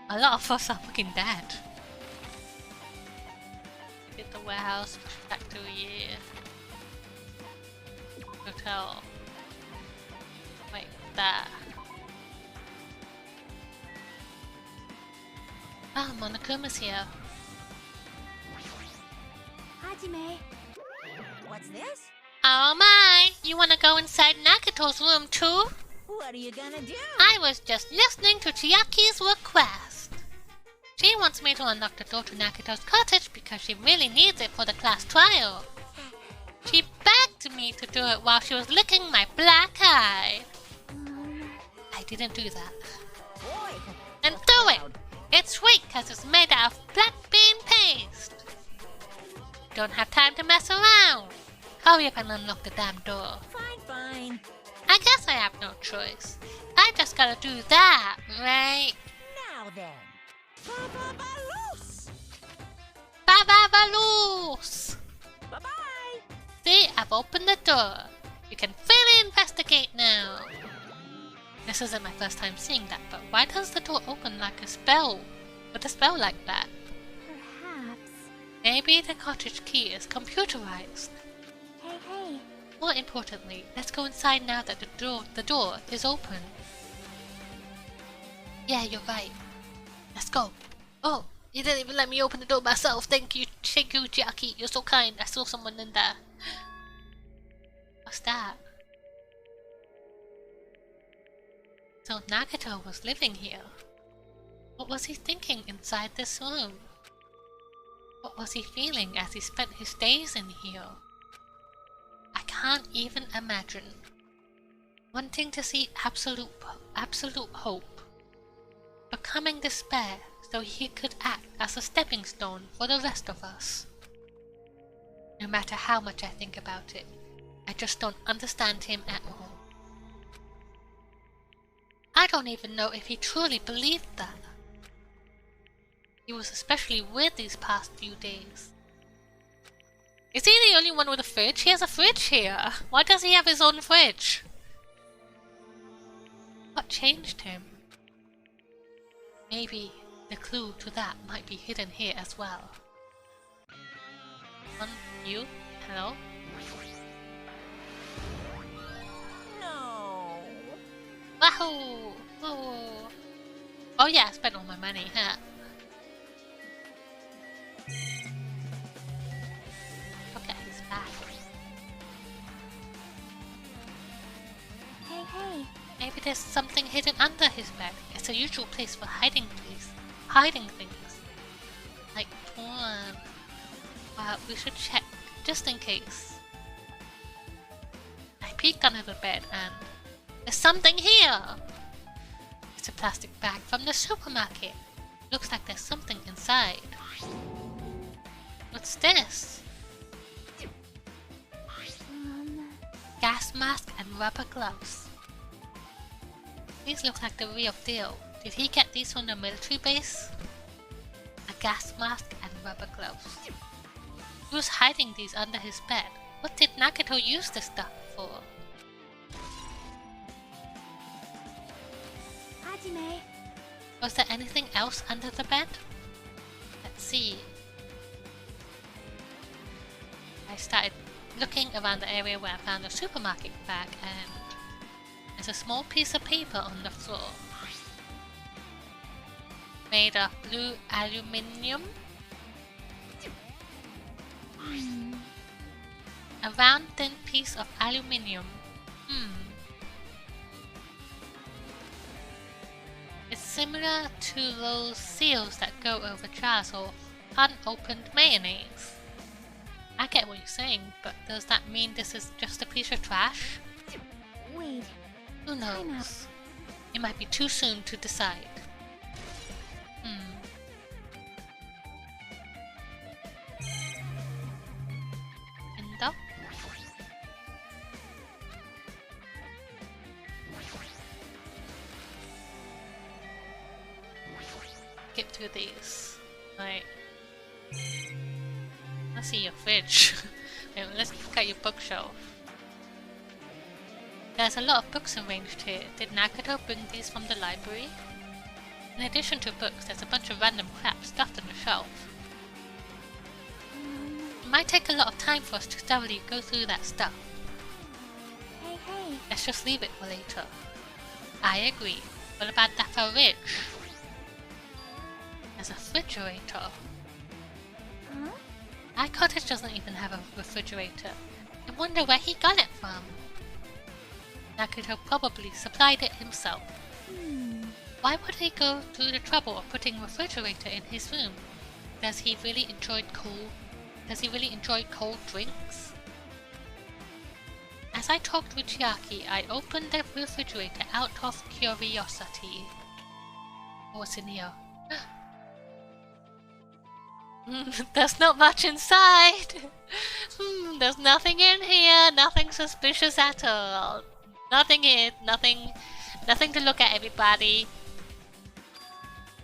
A lot of us are fucking dead. Get the warehouse, factory, hotel. Wait, that. Ah, Monokuma's here. Hajime. What's this? Oh my! You wanna go inside Nakato's room too? What are you gonna do? I was just listening to Chiaki's request. She wants me to unlock the door to Nakato's cottage because she really needs it for the class trial. She begged me to do it while she was licking my black eye. I didn't do that. Boy. Then do it! It's sweet because it's made out of black bean paste. Don't have time to mess around. Hurry up and unlock the damn door. Fine, fine. I guess I have no choice. I just gotta do that, right? Now then. Ba-ba-ba-loose. Ba-ba-ba-loose! Bye-bye. See, I've opened the door. You can freely investigate now. This isn't my first time seeing that, but why does the door open like a spell? With a spell like that? Perhaps. Maybe the cottage key is computerized. Hey, hey. More importantly, let's go inside now that the door is open. Yeah, you're right. Let's go. Oh, you didn't even let me open the door myself. Thank you, Jackie. You're so kind. I saw someone in there. What's that? So Nagato was living here. What was he thinking inside this room? What was he feeling as he spent his days in here? I can't even imagine. Wanting to see absolute hope. Becoming despair so he could act as a stepping stone for the rest of us. No matter how much I think about it, I just don't understand him at all. I don't even know if he truly believed that. He was especially weird these past few days. Is he the only one with a fridge? He has a fridge here. Why does he have his own fridge? What changed him? Maybe the clue to that might be hidden here as well. You? Hello? No. Wahoo! Oh. Oh yeah, I spent all my money, huh? Okay, he's back. Hey, hey. Maybe there's something hidden under his bed. It's a usual place for hiding things. Like porn. Well, we should check, just in case. I peeked under the bed and There's something here! It's a plastic bag from the supermarket. Looks like there's something inside. What's this? Gas mask and rubber gloves. These look like the real deal. Did he get these from the military base? A gas mask and rubber gloves. He was hiding these under his bed. What did Nagato use this stuff for? Hajime. Was there anything else under the bed? Let's see. I started looking around the area where I found the supermarket bag, and there's a small piece of paper on the floor. Made of blue aluminium. A round thin piece of aluminium. It's similar to those seals that go over jars or unopened mayonnaise. I get what you're saying, but does that mean this is just a piece of trash? Wait. Who knows? It might be too soon to decide. Endo? Get through these. Right. Let's see your fridge. Wait, let's look at your bookshelf. There's a lot of books arranged here. Did Nagato bring these from the library? In addition to books, there's a bunch of random crap stuffed on the shelf. It might take a lot of time for us to thoroughly go through that stuff. Hey. Let's just leave it for later. I agree. What about that fridge? There's a refrigerator. Huh? Our cottage doesn't even have a refrigerator. I wonder where he got it from. Nagato probably supplied it himself. Why would he go through the trouble of putting a refrigerator in his room? Does he really enjoy cold drinks? As I talked with Chiaki, I opened the refrigerator out of curiosity. What's in here? There's not much inside. There's nothing in here. Nothing suspicious at all. Nothing here. Nothing to look at, everybody.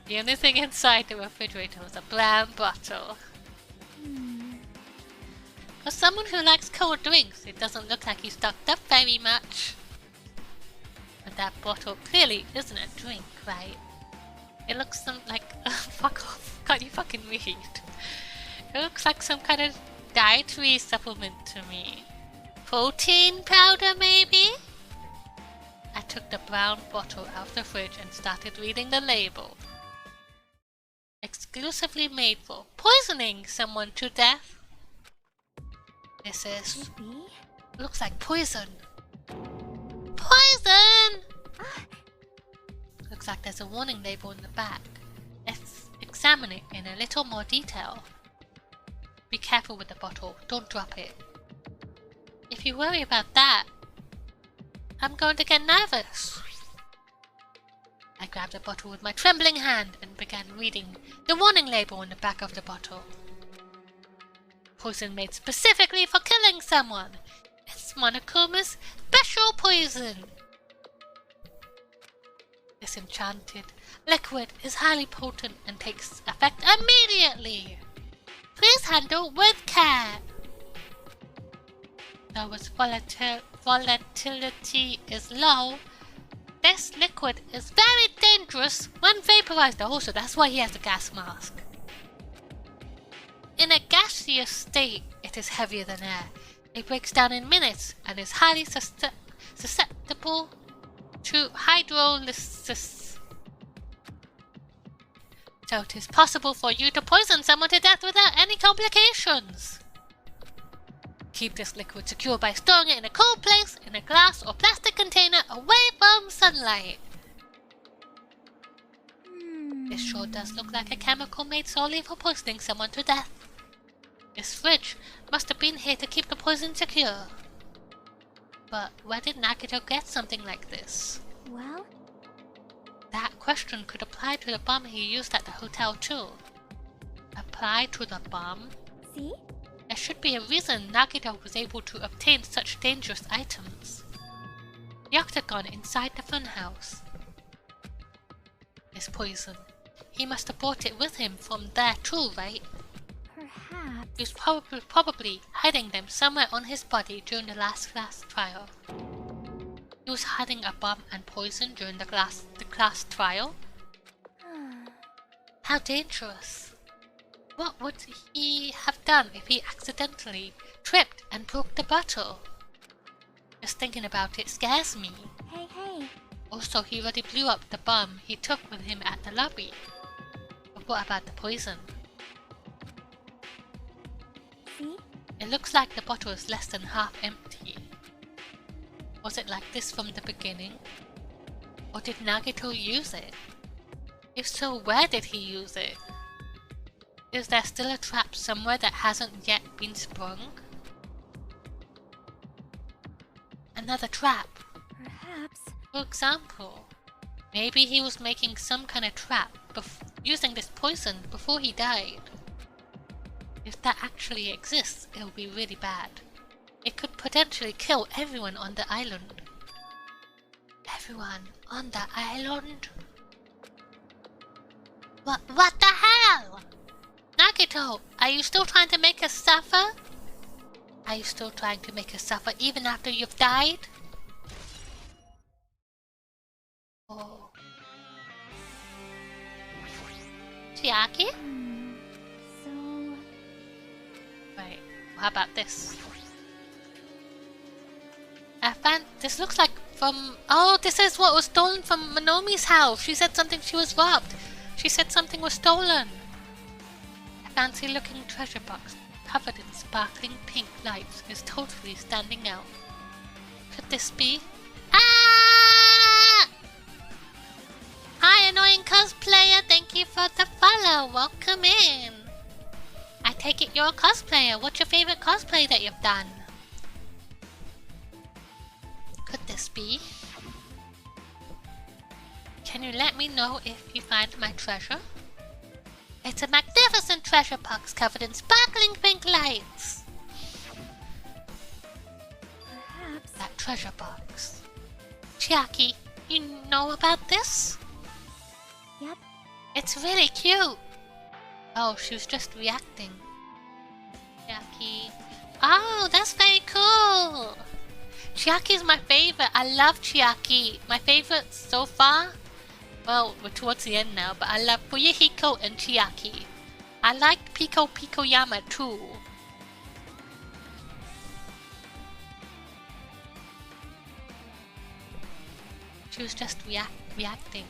The only thing inside the refrigerator was a brown bottle. For someone who likes cold drinks, it doesn't look like he's stocked up very much. But that bottle clearly isn't a drink, right? It looks like... fuck off. Can't you fucking read? It looks like some kind of dietary supplement to me. Protein powder, maybe? I took the brown bottle out of the fridge and started reading the label. Exclusively made for poisoning someone to death. This is... looks like poison. Poison! Looks like there's a warning label in the back. Let's examine it in a little more detail. Be careful with the bottle, don't drop it. If you worry about that, I'm going to get nervous. I grabbed the bottle with my trembling hand and began reading the warning label on the back of the bottle. Poison made specifically for killing someone. It's Monokuma's special poison. This enchanted liquid is highly potent and takes effect immediately. Please handle with care. Though its volatility is low, this liquid is very dangerous when vaporized. Oh, so that's why he has a gas mask. In a gaseous state, it is heavier than air. It breaks down in minutes and is highly susceptible to hydrolysis. So it is possible for you to poison someone to death without any complications. Keep this liquid secure by storing it in a cool place in a glass or plastic container away from sunlight. This sure does look like a chemical made solely for poisoning someone to death. This fridge must have been here to keep the poison secure. But where did Nagito get something like this? Well, That question could apply to the bomb he used at the hotel too. Apply to the bomb? see? There should be a reason Nagito was able to obtain such dangerous items. The octagon inside the funhouse is poison. He must have brought it with him from there too, right? Perhaps. He was probably hiding them somewhere on his body during the last class trial. He was hiding a bomb and poison during the class trial? How dangerous. What would he have done if he accidentally tripped and broke the bottle? Just thinking about it scares me. Hey. Also, he already blew up the bomb he took with him at the lobby. But what about the poison? See? It looks like the bottle is less than half empty. Was it like this from the beginning? Or did Nagito use it? If so, where did he use it? Is there still a trap somewhere that hasn't yet been sprung? Another trap. Perhaps. For example, maybe he was making some kind of trap using this poison before he died. If that actually exists, it'll be really bad. It could potentially kill everyone on the island. Everyone on the island? What the hell? Nagito, are you still trying to make us suffer? Are you still trying to make us suffer even after you've died? Oh. Chiaki? So... Right, how about this? I found this looks like from... Oh, this is what was stolen from Monomi's house. She said she was robbed. She said something was stolen. A fancy looking treasure box covered in sparkling pink lights is totally standing out. Could this be? Ah! Hi, annoying cosplayer. Thank you for the follow. Welcome in. I take it you're a cosplayer. What's your favorite cosplay that you've done? Could this be? Can you let me know if you find my treasure? It's a magnificent treasure box covered in sparkling pink lights. perhaps... That treasure box. Chiaki, you know about this? Yep. It's really cute. Oh, she was just reacting. Chiaki. Oh, that's very cool. Chiaki's my favorite. I love Chiaki. My favorite so far? Well, we're towards the end now, but I love Fuyuhiko and Chiaki. I liked Piko Pikoyama too. She was just reacting.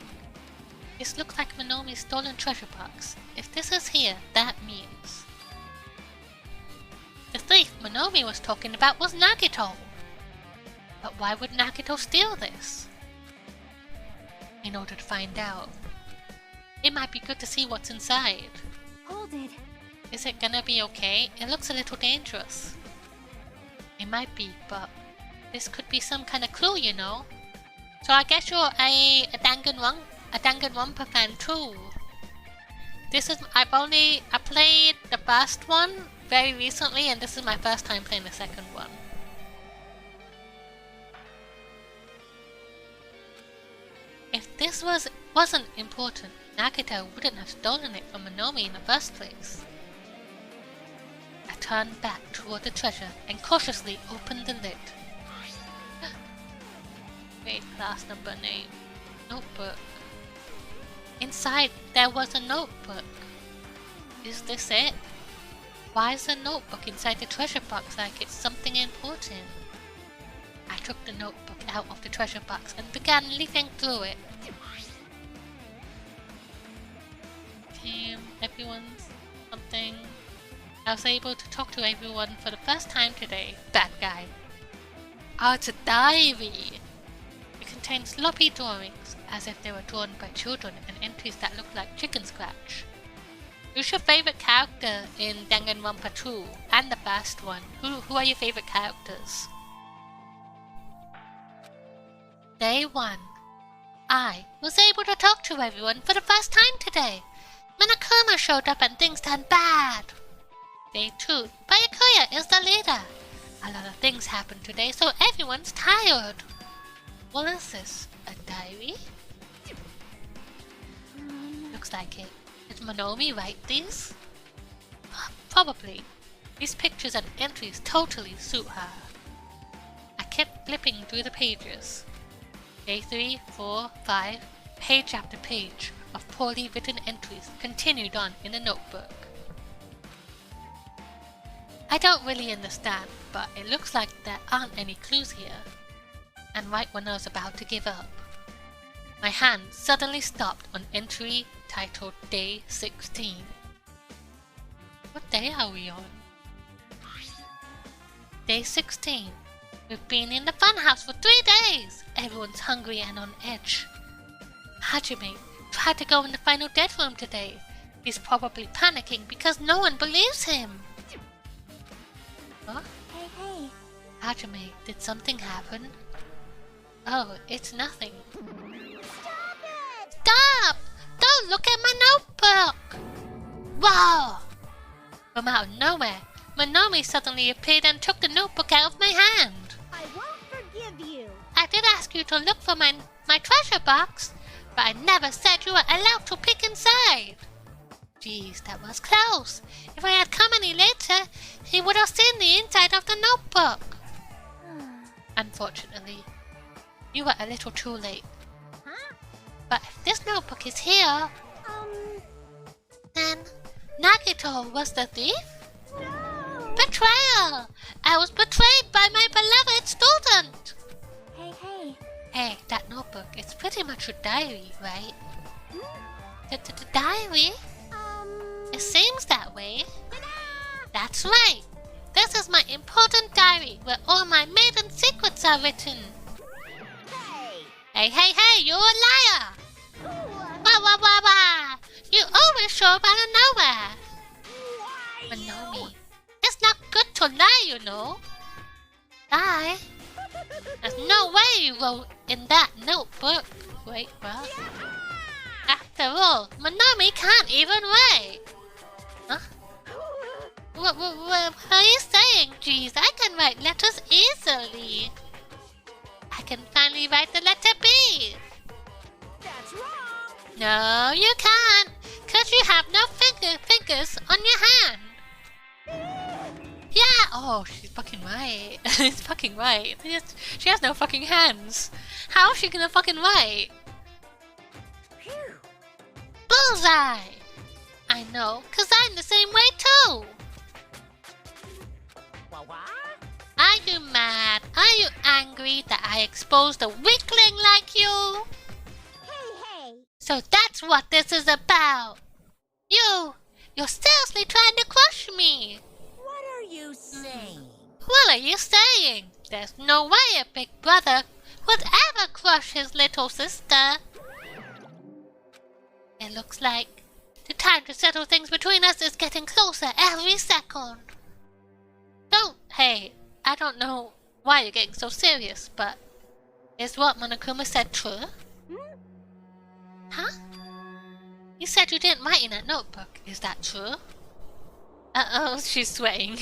This looks like Monomi's stolen treasure box. If this is here, that means... the thief Monomi was talking about was Nagito. But why would Nagito steal this? In order to find out. It might be good to see what's inside. Hold it. Is it gonna be okay? It looks a little dangerous. It might be, but this could be some kind of clue, you know? So I guess you're a Danganronpa fan too. I played the first one very recently, and this is my first time playing the second one. If this wasn't important, Nagito wouldn't have stolen it from Monomi in the first place. I turned back toward the treasure and cautiously opened the lid. Grade class number name. Notebook. Inside there was a notebook. Is this it? Why is the notebook inside the treasure box like it's something important? I took the notebook out of the treasure box and began leafing through it. Okay, everyone's something. I was able to talk to everyone for the first time today. Bad guy. Oh, it's a diary. It contains sloppy drawings, as if they were drawn by children, and entries that look like chicken scratch. Who's your favorite character in Danganronpa 2 and the first one? Who are your favorite characters? Day 1. I was able to talk to everyone for the first time today. Monokuma showed up and things turned bad. Day 2. Byakuya is the leader. A lot of things happened today, so everyone's tired. What is this? A diary? Looks like it. Did Monomi write these? Probably. These pictures and entries totally suit her. I kept flipping through the pages. Day 3, 4, 5, page after page of poorly written entries continued on in the notebook. I don't really understand, but it looks like there aren't any clues here. And right when I was about to give up, my hand suddenly stopped on entry titled Day 16. What day are we on? Day 16. We've been in the funhouse for 3 days. Everyone's hungry and on edge. Hajime tried to go in the final dead room today. He's probably panicking because no one believes him. Huh? Hey. Hajime, did something happen? Oh, it's nothing. Stop it! Stop! Don't look at my notebook! Wow! From out of nowhere, Monomi suddenly appeared and took the notebook out of my hand. I won't forgive you. I did ask you to look for my treasure box, but I never said you were allowed to peek inside. Geez, that was close. If I had come any later, he would have seen the inside of the notebook. Unfortunately, you were a little too late. Huh? But if this notebook is here, then Nagito was the thief? No! Betrayal! I was betrayed by my beloved student! Hey. Hey, that notebook, it's pretty much a diary, right? The diary? It seems that way. That's right! This is my important diary where all my maiden secrets are written. Hey, you're a liar! Wah! You always show up out of nowhere! Monomi, it's not good to lie, you know. Lie? There's no way you wrote in that notebook. Wait, what? After all, Monomi can't even write. Huh? What are you saying? Jeez, I can write letters easily. I can finally write the letter B. That's wrong! No, you can't. Cause you have no fingers on your hand. Yeah! Oh, she's fucking right. It's fucking right. She has no fucking hands. How is she gonna fucking write? Phew. Bullseye! I know, cause I'm the same way too. What? Are you mad? Are you angry that I exposed a weakling like you? Hey. So that's what this is about. You're seriously trying to crush me. What are you saying? What are you saying? There's no way a big brother would ever crush his little sister. It looks like the time to settle things between us is getting closer every second. Hey, I don't know why you're getting so serious, but is what Monokuma said true? Huh? You said you didn't write in that notebook. Is that true? Uh-oh, she's sweating.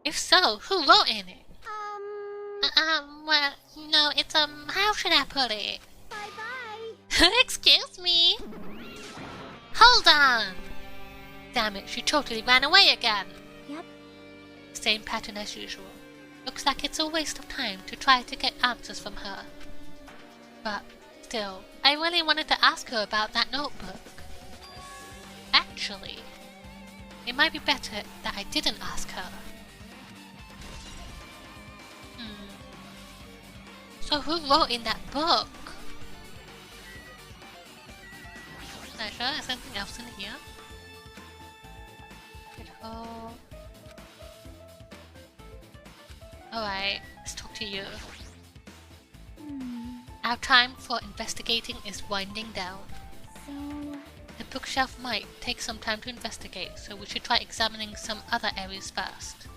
If so, who wrote in it? Well, no, it's, how should I put it? Bye-bye. Excuse me? Hold on! Damn it, she totally ran away again. Yep. Same pattern as usual. Looks like it's a waste of time to try to get answers from her. But still, I really wanted to ask her about that notebook. Actually, it might be better that I didn't ask her. So who wrote in that book? Not sure, is something else in here? Alright, let's talk to you. Our time for investigating is winding down. So, The bookshelf might take some time to investigate, so we should try examining some other areas first.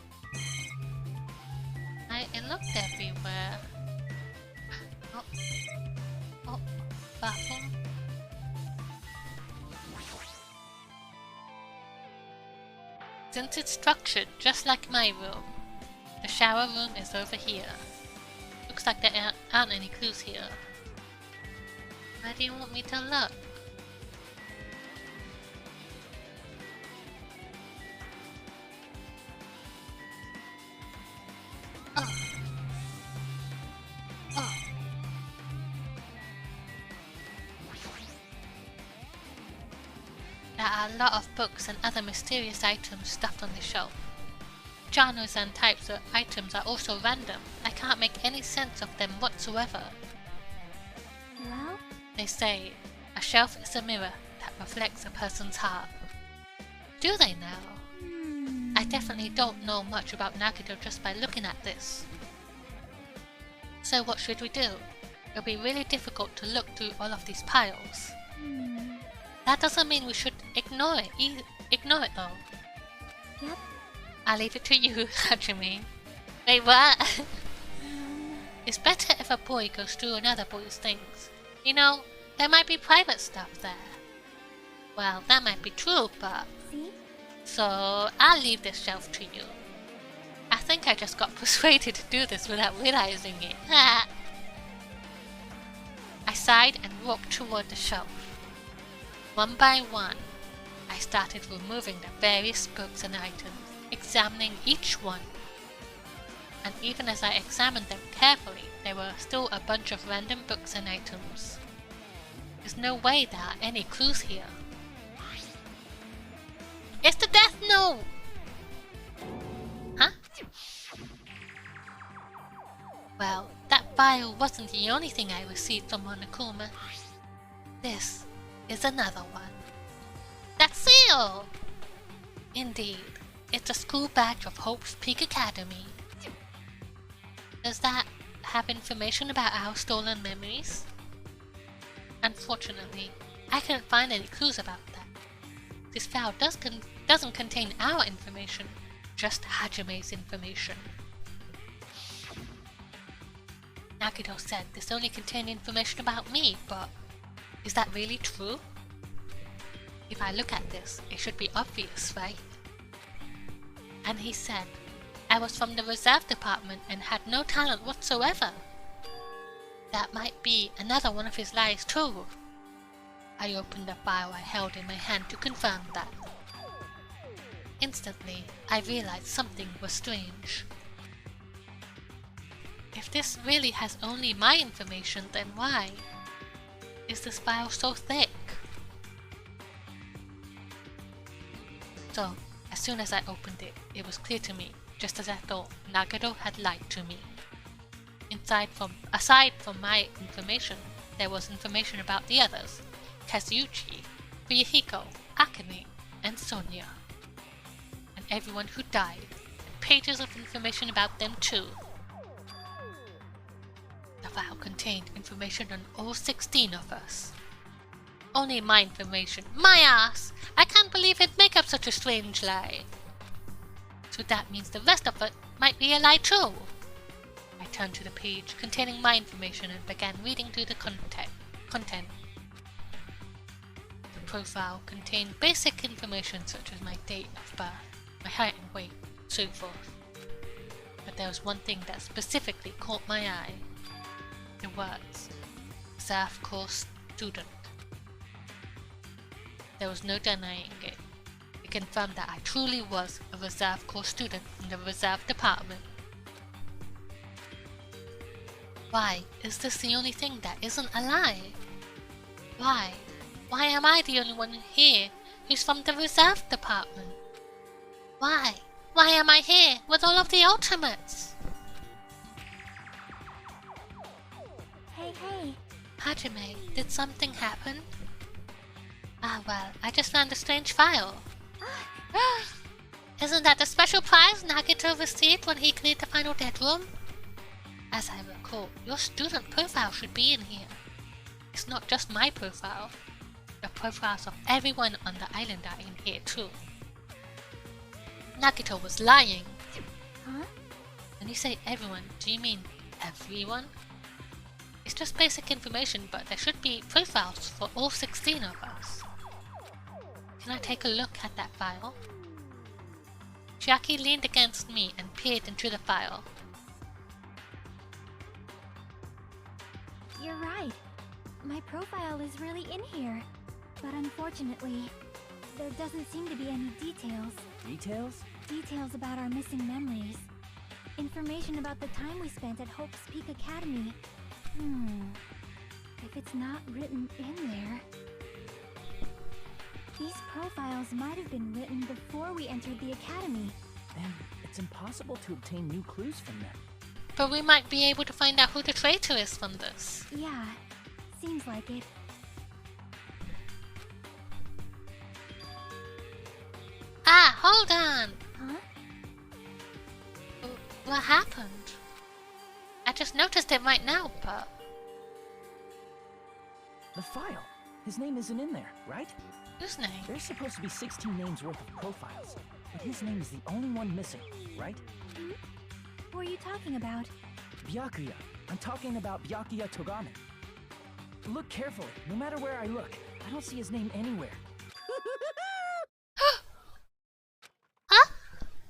I looked everywhere. Oh, Oh, bathroom. Since it's structured just like my room, the shower room is over here. Looks like there aren't any clues here. Where do you want me to look? Oh. Oh. There are a lot of books and other mysterious items stuffed on the shelf. Genres and types of items are also random. I can't make any sense of them whatsoever. Well, They say, a shelf is a mirror that reflects a person's heart. Do they now? I definitely don't know much about Nagito just by looking at this. So what should we do? It'll be really difficult to look through all of these piles. That doesn't mean we should ignore it ignore it though. Yep. I'll leave it to you, Hajime. Wait, what? It's better if a boy goes through another boy's things. You know, there might be private stuff there. Well, that might be true, but... See? So, I'll leave this shelf to you. I think I just got persuaded to do this without realizing it. I sighed and walked toward the shelf. One by one, I started removing the various books and items, examining each one. And even as I examined them carefully, there were still a bunch of random books and items. There's no way there are any clues here. It's the death note! Huh? Well, that file wasn't the only thing I received from Monokuma. This is another one. That seal! Indeed, it's a school badge of Hope's Peak Academy. Does that have information about our stolen memories? Unfortunately, I couldn't find any clues about that. This file doesn't contain our information, just Hajime's information. Nagito said this only contained information about me, but is that really true? If I look at this, it should be obvious, right? And he said, I was from the reserve department and had no talent whatsoever. That might be another one of his lies too. I opened the file I held in my hand to confirm that. Instantly, I realized something was strange. If this really has only my information, then why is this file so thick? So, as soon as I opened it, it was clear to me, just as I thought, Nagito had lied to me. Aside from my information, there was information about the others, Kazuchi, Ryuhiko, Akane, and Sonia. And everyone who died, and pages of information about them too. The file contained information on all 16 of us. Only my information. My ass! I can't believe he'd make up such a strange lie. So that means the rest of it might be a lie too. I turned to the page containing my information and began reading through the content. The profile contained basic information such as my date of birth, my height and weight, so forth. But there was one thing that specifically caught my eye. The words, Reserve Course Student. There was no denying it. It confirmed that I truly was a Reserve Corps student in the Reserve Department. Why is this the only thing that isn't a lie? Why? Why am I the only one here who's from the Reserve Department? Why? Why am I here with all of the Ultimates? Hey. Hajime, did something happen? Ah well, I just found a strange file. Isn't that the special prize Nagito received when he cleared the final dead room? As I recall, your student profile should be in here. It's not just my profile. The profiles of everyone on the island are in here too. Nagito was lying. Huh? When you say everyone, do you mean everyone? It's just basic information, but there should be profiles for all 16 of us. Can I take a look at that file? Jackie leaned against me and peered into the file. You're right. My profile is really in here. But unfortunately, there doesn't seem to be any details. Details? Details about our missing memories. Information about the time we spent at Hope's Peak Academy. If it's not written in there... These profiles might have been written before we entered the academy. Then it's impossible to obtain new clues from them. But we might be able to find out who the traitor is from this. Yeah, seems like it. Ah, hold on! Huh? What happened? I just noticed it right now, but... The file. His name isn't in there, right? Whose name? There's supposed to be 16 names worth of profiles, but his name is the only one missing, right? Who are you talking about? Byakuya. I'm talking about Byakuya Togami. Look carefully. No matter where I look, I don't see his name anywhere. Huh?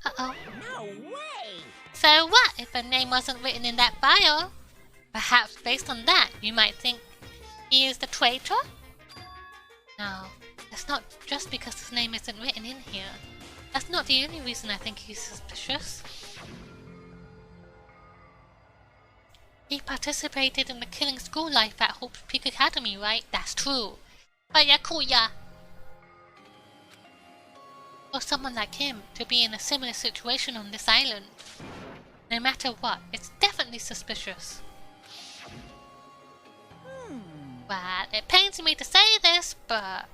Uh-oh. No way! So what if a name wasn't written in that file? Perhaps based on that, you might think he is the traitor? No, that's not just because his name isn't written in here. That's not the only reason I think he's suspicious. He participated in the killing school life at Hope's Peak Academy, right? That's true. But Yakuya! For someone like him to be in a similar situation on this island, no matter what, it's definitely suspicious. Well, it pains me to say this, but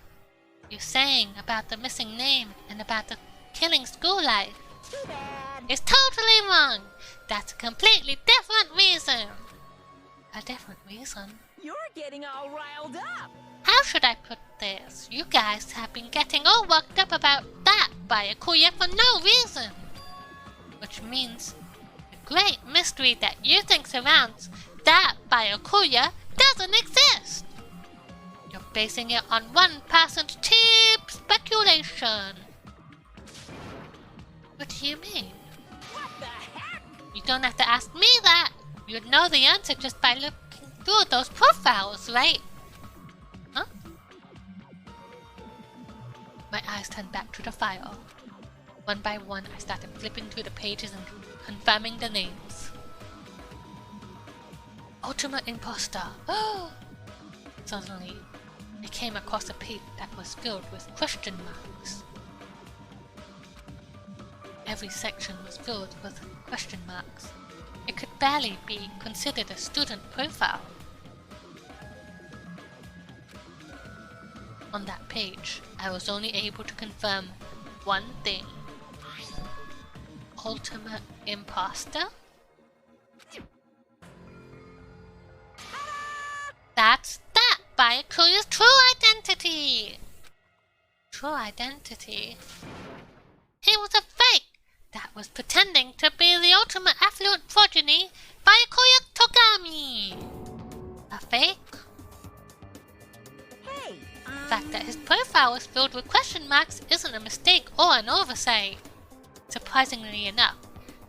you're saying about the missing name and about the killing school life. Too bad. It's totally wrong! That's a completely different reason! A different reason? You're getting all riled up. How should I put this? You guys have been getting all worked up about that by Akuya for no reason! Which means the great mystery that you think surrounds that by Akuya doesn't exist! You're basing it on one person's cheap speculation! What do you mean? What the heck? You don't have to ask me that! You'd know the answer just by looking through those profiles, right? Huh? My eyes turned back to the file. One by one, I started flipping through the pages and confirming the names. Ultimate Imposter! Suddenly, I came across a page that was filled with question marks. Every section was filled with question marks. It could barely be considered a student profile. On that page, I was only able to confirm one thing. Ultimate Imposter? That's that! Byakuya's true identity! True identity? He was a fake! That was pretending to be the ultimate affluent progeny, Byakuya Togami! A fake? Hey, The fact that his profile was filled with question marks isn't a mistake or an oversight. Surprisingly enough,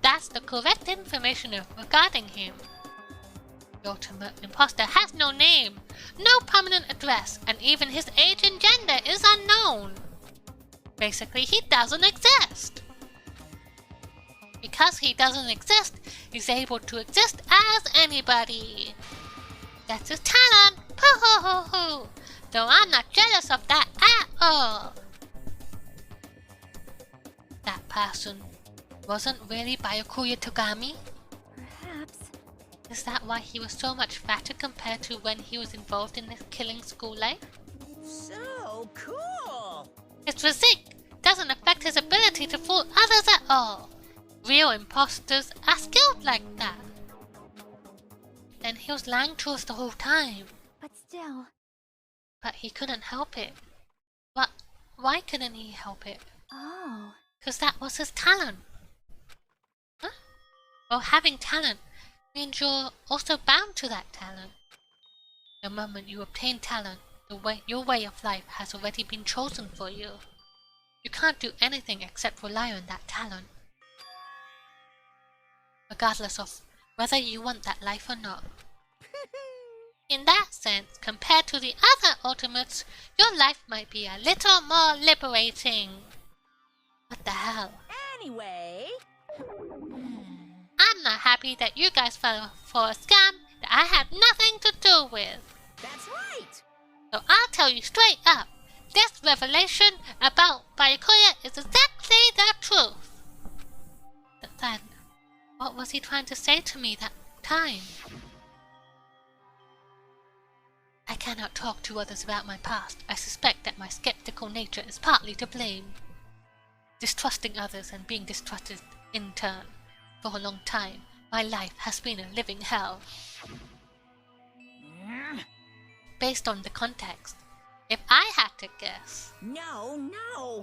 that's the correct information regarding him. The ultimate imposter has no name, no permanent address, and even his age and gender is unknown. Basically, he doesn't exist. Because he doesn't exist, he's able to exist as anybody. That's his talent, poo-hoo-hoo-hoo. Though I'm not jealous of that at all. That person wasn't really Byakuya Togami? Perhaps. Is that why he was so much fatter compared to when he was involved in this killing school life? so cool. His physique doesn't affect his ability to fool others at all. Real imposters are skilled like that. Then he was lying to us the whole time. But still, But he couldn't help it. But why couldn't he help it? oh, 'Cause that was his talent. Huh? Well, having talent means you're also bound to that talent. The moment you obtain talent, your way of life has already been chosen for you. You can't do anything except rely on that talent, regardless of whether you want that life or not. In that sense, compared to the other ultimates, your life might be a little more liberating. What the hell? Anyway, I'm not happy that you guys fell for a scam that I had nothing to do with. that's right. So I'll tell you straight up, this revelation about Byakuya is exactly the truth. But then, what was he trying to say to me that time? I cannot talk to others about my past. I suspect that my skeptical nature is partly to blame. Distrusting others and being distrusted in turn. For a long time, my life has been a living hell. Based on the context, if I had to guess, No.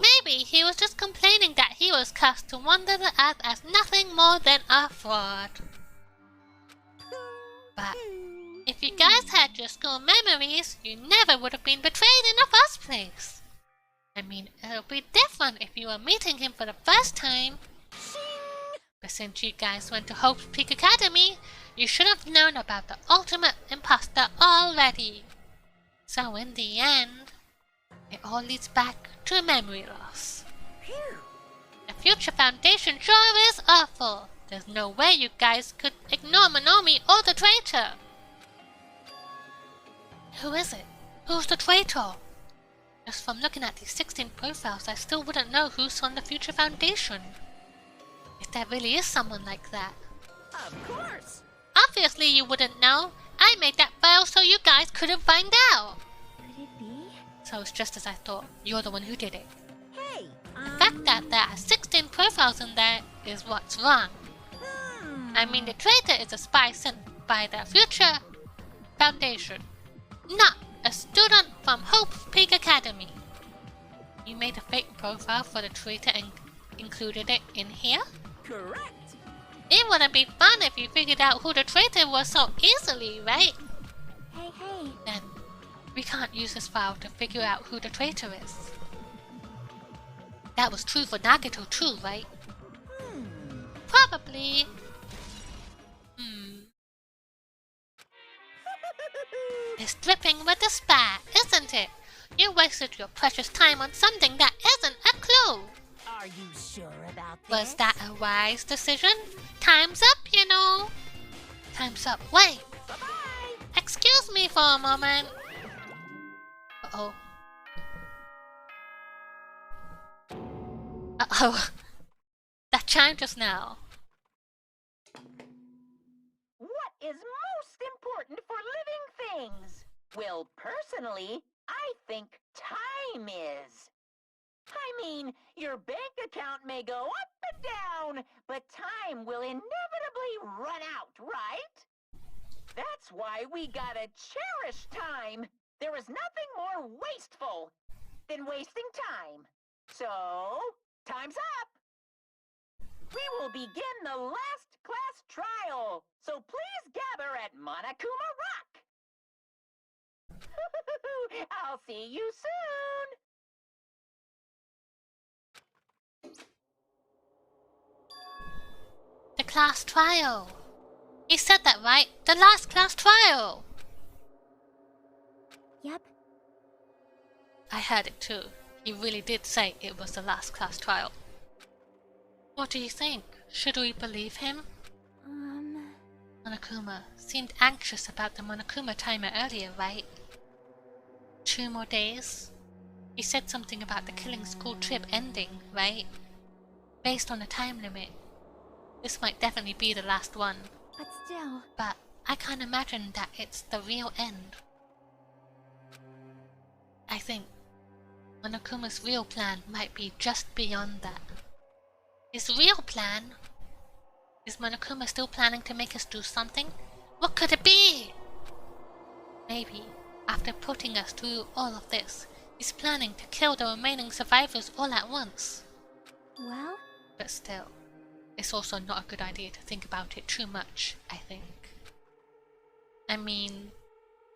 maybe he was just complaining that he was cast to wander the earth as nothing more than a fraud. But if you guys had your school memories, you never would have been betrayed in the first place. I mean, it'll be different if you were meeting him for the first time. But since you guys went to Hope's Peak Academy, you should have known about the ultimate imposter already. So in the end, it all leads back to memory loss. The Future Foundation sure is awful. There's no way you guys could ignore Monomi or the traitor. Who is it? Who's the traitor? Just from looking at these 16 profiles, I still wouldn't know who's on the Future Foundation. If there really is someone like that. Of course. Obviously you wouldn't know. I made that file so you guys couldn't find out. Could it be? So it's just as I thought. You're the one who did it. Hey, The fact that there are 16 profiles in there is what's wrong. I mean, the traitor is a spy sent by the Future Foundation, not a student from Hope's Peak Academy. You made a fake profile for the traitor and included it in here? correct. It wouldn't be fun if you figured out who the traitor was so easily, right? Hey. Then we can't use this file to figure out who the traitor is. That was true for Nagato too, right? Probably. It's dripping with despair, isn't it? You wasted your precious time on something that isn't a clue. Are you sure about this? Was that a wise decision? Time's up, you know. Time's up. Wait. Bye-bye. Excuse me for a moment. Uh-oh. Uh-oh. That chimed just now. What is most important for living things? Well, personally, I think time is. I mean, your bank account may go up and down, but time will inevitably run out, right? That's why we gotta cherish time. There is nothing more wasteful than wasting time. So, time's up. We will begin the last class trial, so please gather at Monokuma Rock. I'll see you soon. The class trial. He said that right? The last class trial. Yep. I heard it too. He really did say it was the last class trial. What do you think? Should we believe him? Monokuma seemed anxious about the Monokuma timer earlier, right? 2 more days? He said something about the killing school trip ending, right? Based on the time limit. This might definitely be the last one. But still, But I can't imagine that it's the real end. I think Monokuma's real plan might be just beyond that. His real plan? Is Monokuma still planning to make us do something? What could it be? Maybe, after putting us through all of this, he's planning to kill the remaining survivors all at once. well, But still, it's also not a good idea to think about it too much, I think. I mean,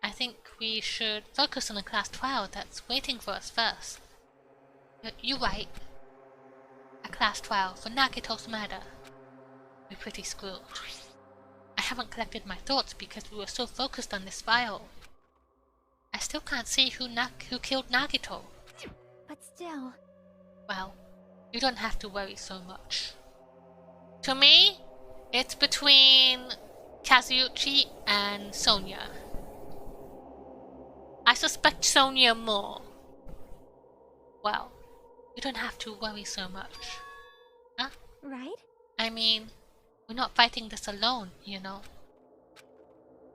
I think we should focus on the class trial that's waiting for us first. You're right. A class trial for Nagito's murder. We're pretty screwed. I haven't collected my thoughts because we were so focused on this file. I still can't see who killed Nagito. But still, Well, you don't have to worry so much. To me, it's between Kazuuchi and Sonia. I suspect Sonia more. Well, you don't have to worry so much. Huh? right? I mean, we're not fighting this alone, you know.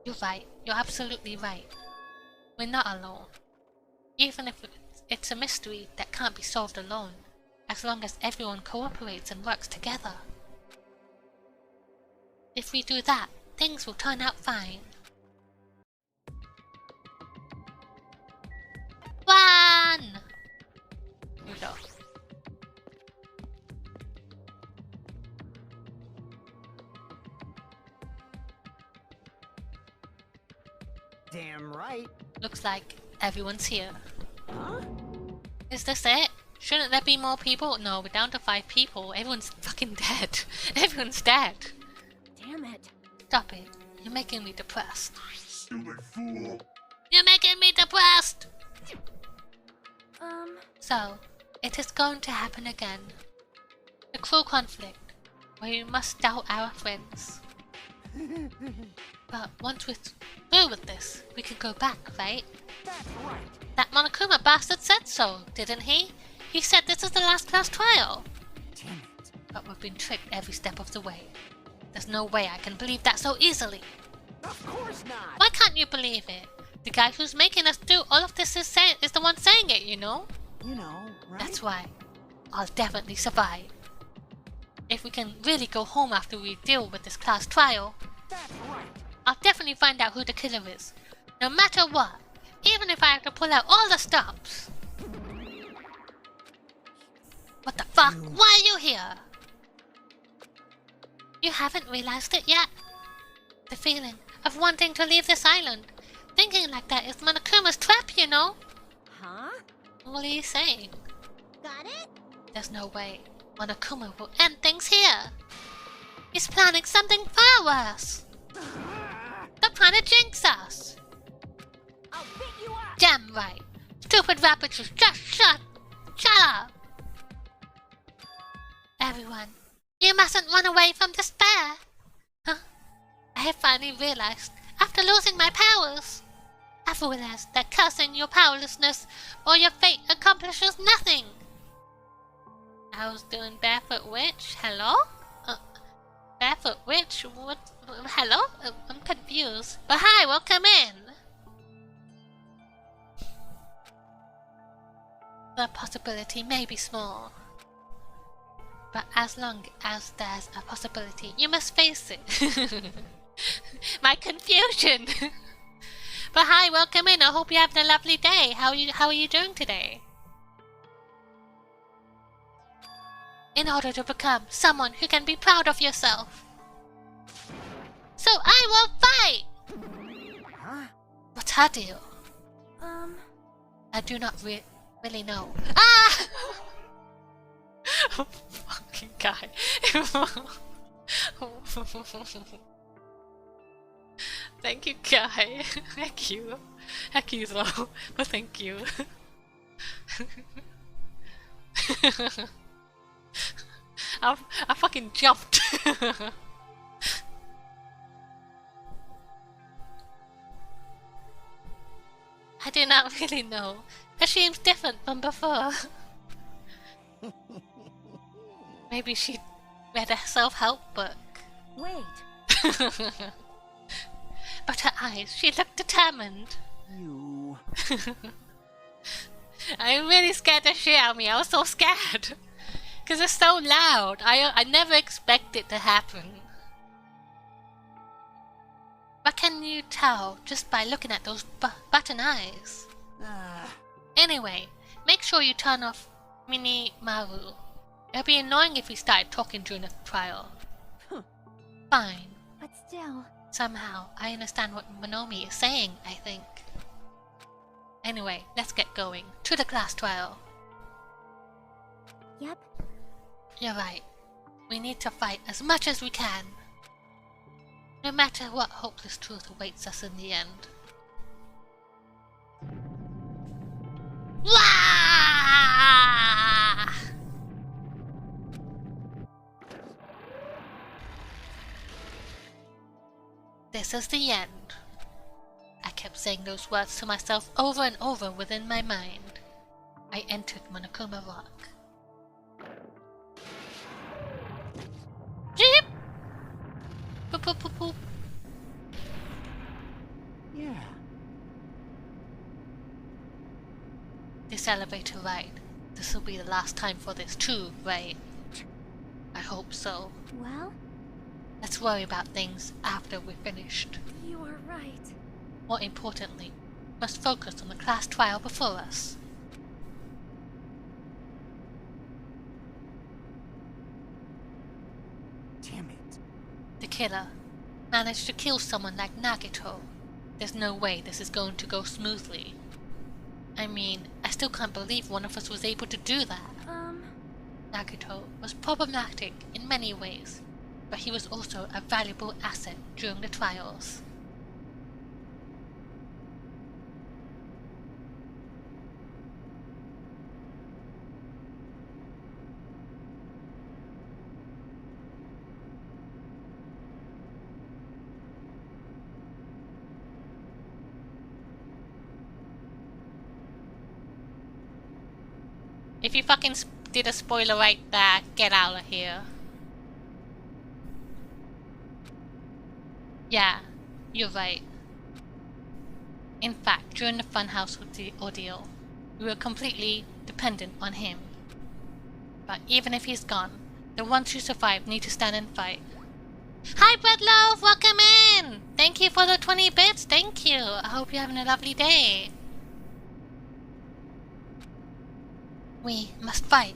You're right. You're absolutely right. We're not alone. Even if it's a mystery that can't be solved alone, as long as everyone cooperates and works together. If we do that, things will turn out fine. Run! No. Damn right. Looks like everyone's here. Huh? Is this it? Shouldn't there be more people? No, we're down to 5 people. Everyone's fucking dead. Everyone's dead. Damn it. Stop it. You're making me depressed. Silly fool. You're making me depressed! Um, So, it is going to happen again. A cruel conflict, where we must doubt our friends. But once we're through with this, we can go back, right? That's right. That Monokuma bastard said so, didn't he? He said this is the last class trial. Damn it. But we've been tricked every step of the way. There's no way I can believe that so easily. Of course not. Why can't you believe it? The guy who's making us do all of this is the one saying it, you know? You know, right? That's why I'll definitely survive. If we can really go home after we deal with this class trial, That's right. I'll definitely find out who the killer is. No matter what. Even if I have to pull out all the stops. What the fuck? Why are you here? You haven't realized it yet? The feeling of wanting to leave this island. Thinking like that is Monokuma's trap, you know? huh? What are you saying? Got it? There's no way Monokuma will end things here. He's planning something far worse. They're trying to jinx us. I'll beat you up. Damn right. Stupid rabbits, just shut up. Everyone, you mustn't run away from despair. Huh? I have finally realized, after losing my powers, I've realized that cursing your powerlessness or your fate accomplishes nothing. I was doing Barefoot Witch. Hello? Barefoot Witch? What? Hello? I'm confused. But hi, welcome in. The possibility may be small. But as long as there's a possibility, you must face it. My confusion! But hi, welcome in. I hope you're having a lovely day. How are you doing today? In order to become someone who can be proud of yourself. So I will fight! Huh? What's her deal? I do not really know. Ah! Fucking guy. Thank you, guy. Thank you. Heck you though, but thank you. I fucking jumped. I do not really know. It seems different from before. Maybe she read a self-help book. Wait. But her eyes, she looked determined. You. I'm really scared the shit out of me. I was so scared. Because it's so loud. I never expect it to happen. What can you tell just by looking at those button eyes? Anyway, make sure you turn off Mini Maru. It'll be annoying if we started talking during the trial. Fine. But still, Somehow, I understand what Monomi is saying, I think. Anyway, let's get going. To the class trial. Yep. You're right. We need to fight as much as we can. No matter what hopeless truth awaits us in the end. Wah! This is the end. I kept saying those words to myself over and over within my mind. I entered Monokuma Rock. Jeep! Boop boop boop boop. Yeah. This elevator ride. This will be the last time for this too, right? I hope so. Well, Let's worry about things after we're finished. you are right. More importantly, we must focus on the class trial before us. Damn it. The killer managed to kill someone like Nagito. There's no way this is going to go smoothly. I mean, I still can't believe one of us was able to do that. Nagito was problematic in many ways, but he was also a valuable asset during the trials. If you fucking did a spoiler right there, get out of here. Yeah, you're right. In fact, during the Funhouse ordeal, we were completely dependent on him. But even if he's gone, the ones who survived need to stand and fight. Hi Breadloaf, welcome in! Thank you for the 20 bits, thank you. I hope you're having a lovely day. We must fight.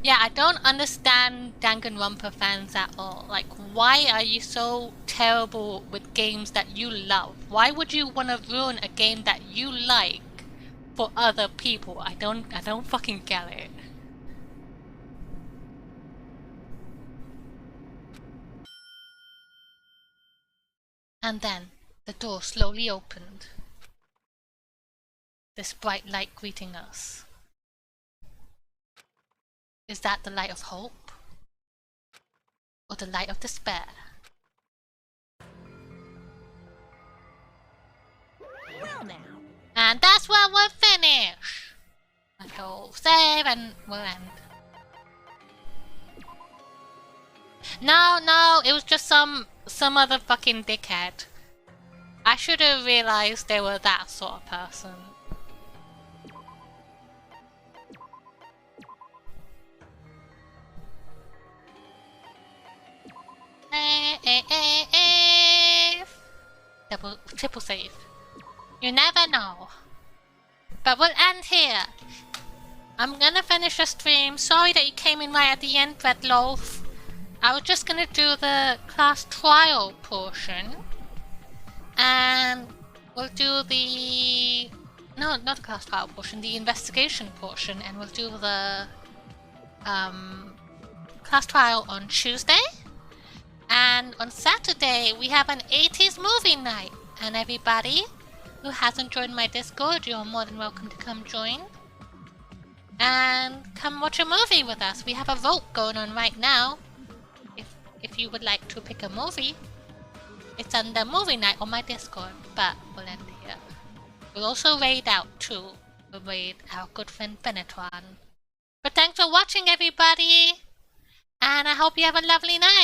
Yeah, I don't understand Danganronpa fans at all. Like, why are you so terrible with games that you love? Why would you want to ruin a game that you like for other people? I don't fucking get it. And then the door slowly opened. This bright light greeting us. Is that the light of hope? Or the light of despair? Well now. And that's where we'll finish! I'll save and we'll end. No, it was just some other fucking dickhead. I should have realized they were that sort of person. Triple save. You never know. But we'll end here. I'm gonna finish the stream. Sorry that you came in right at the end, Breadloaf. I was just gonna do the class trial portion. And we'll do the... No, not the class trial portion, the investigation portion. And we'll do the class trial on Tuesday. And on Saturday, we have an 80s movie night. And everybody who hasn't joined my Discord, you're more than welcome to come join. And come watch a movie with us. We have a vote going on right now. If you would like to pick a movie, it's under movie night on my Discord. But we'll end here. We'll also raid out too. We'll raid our good friend Benetron. But thanks for watching, everybody. And I hope you have a lovely night.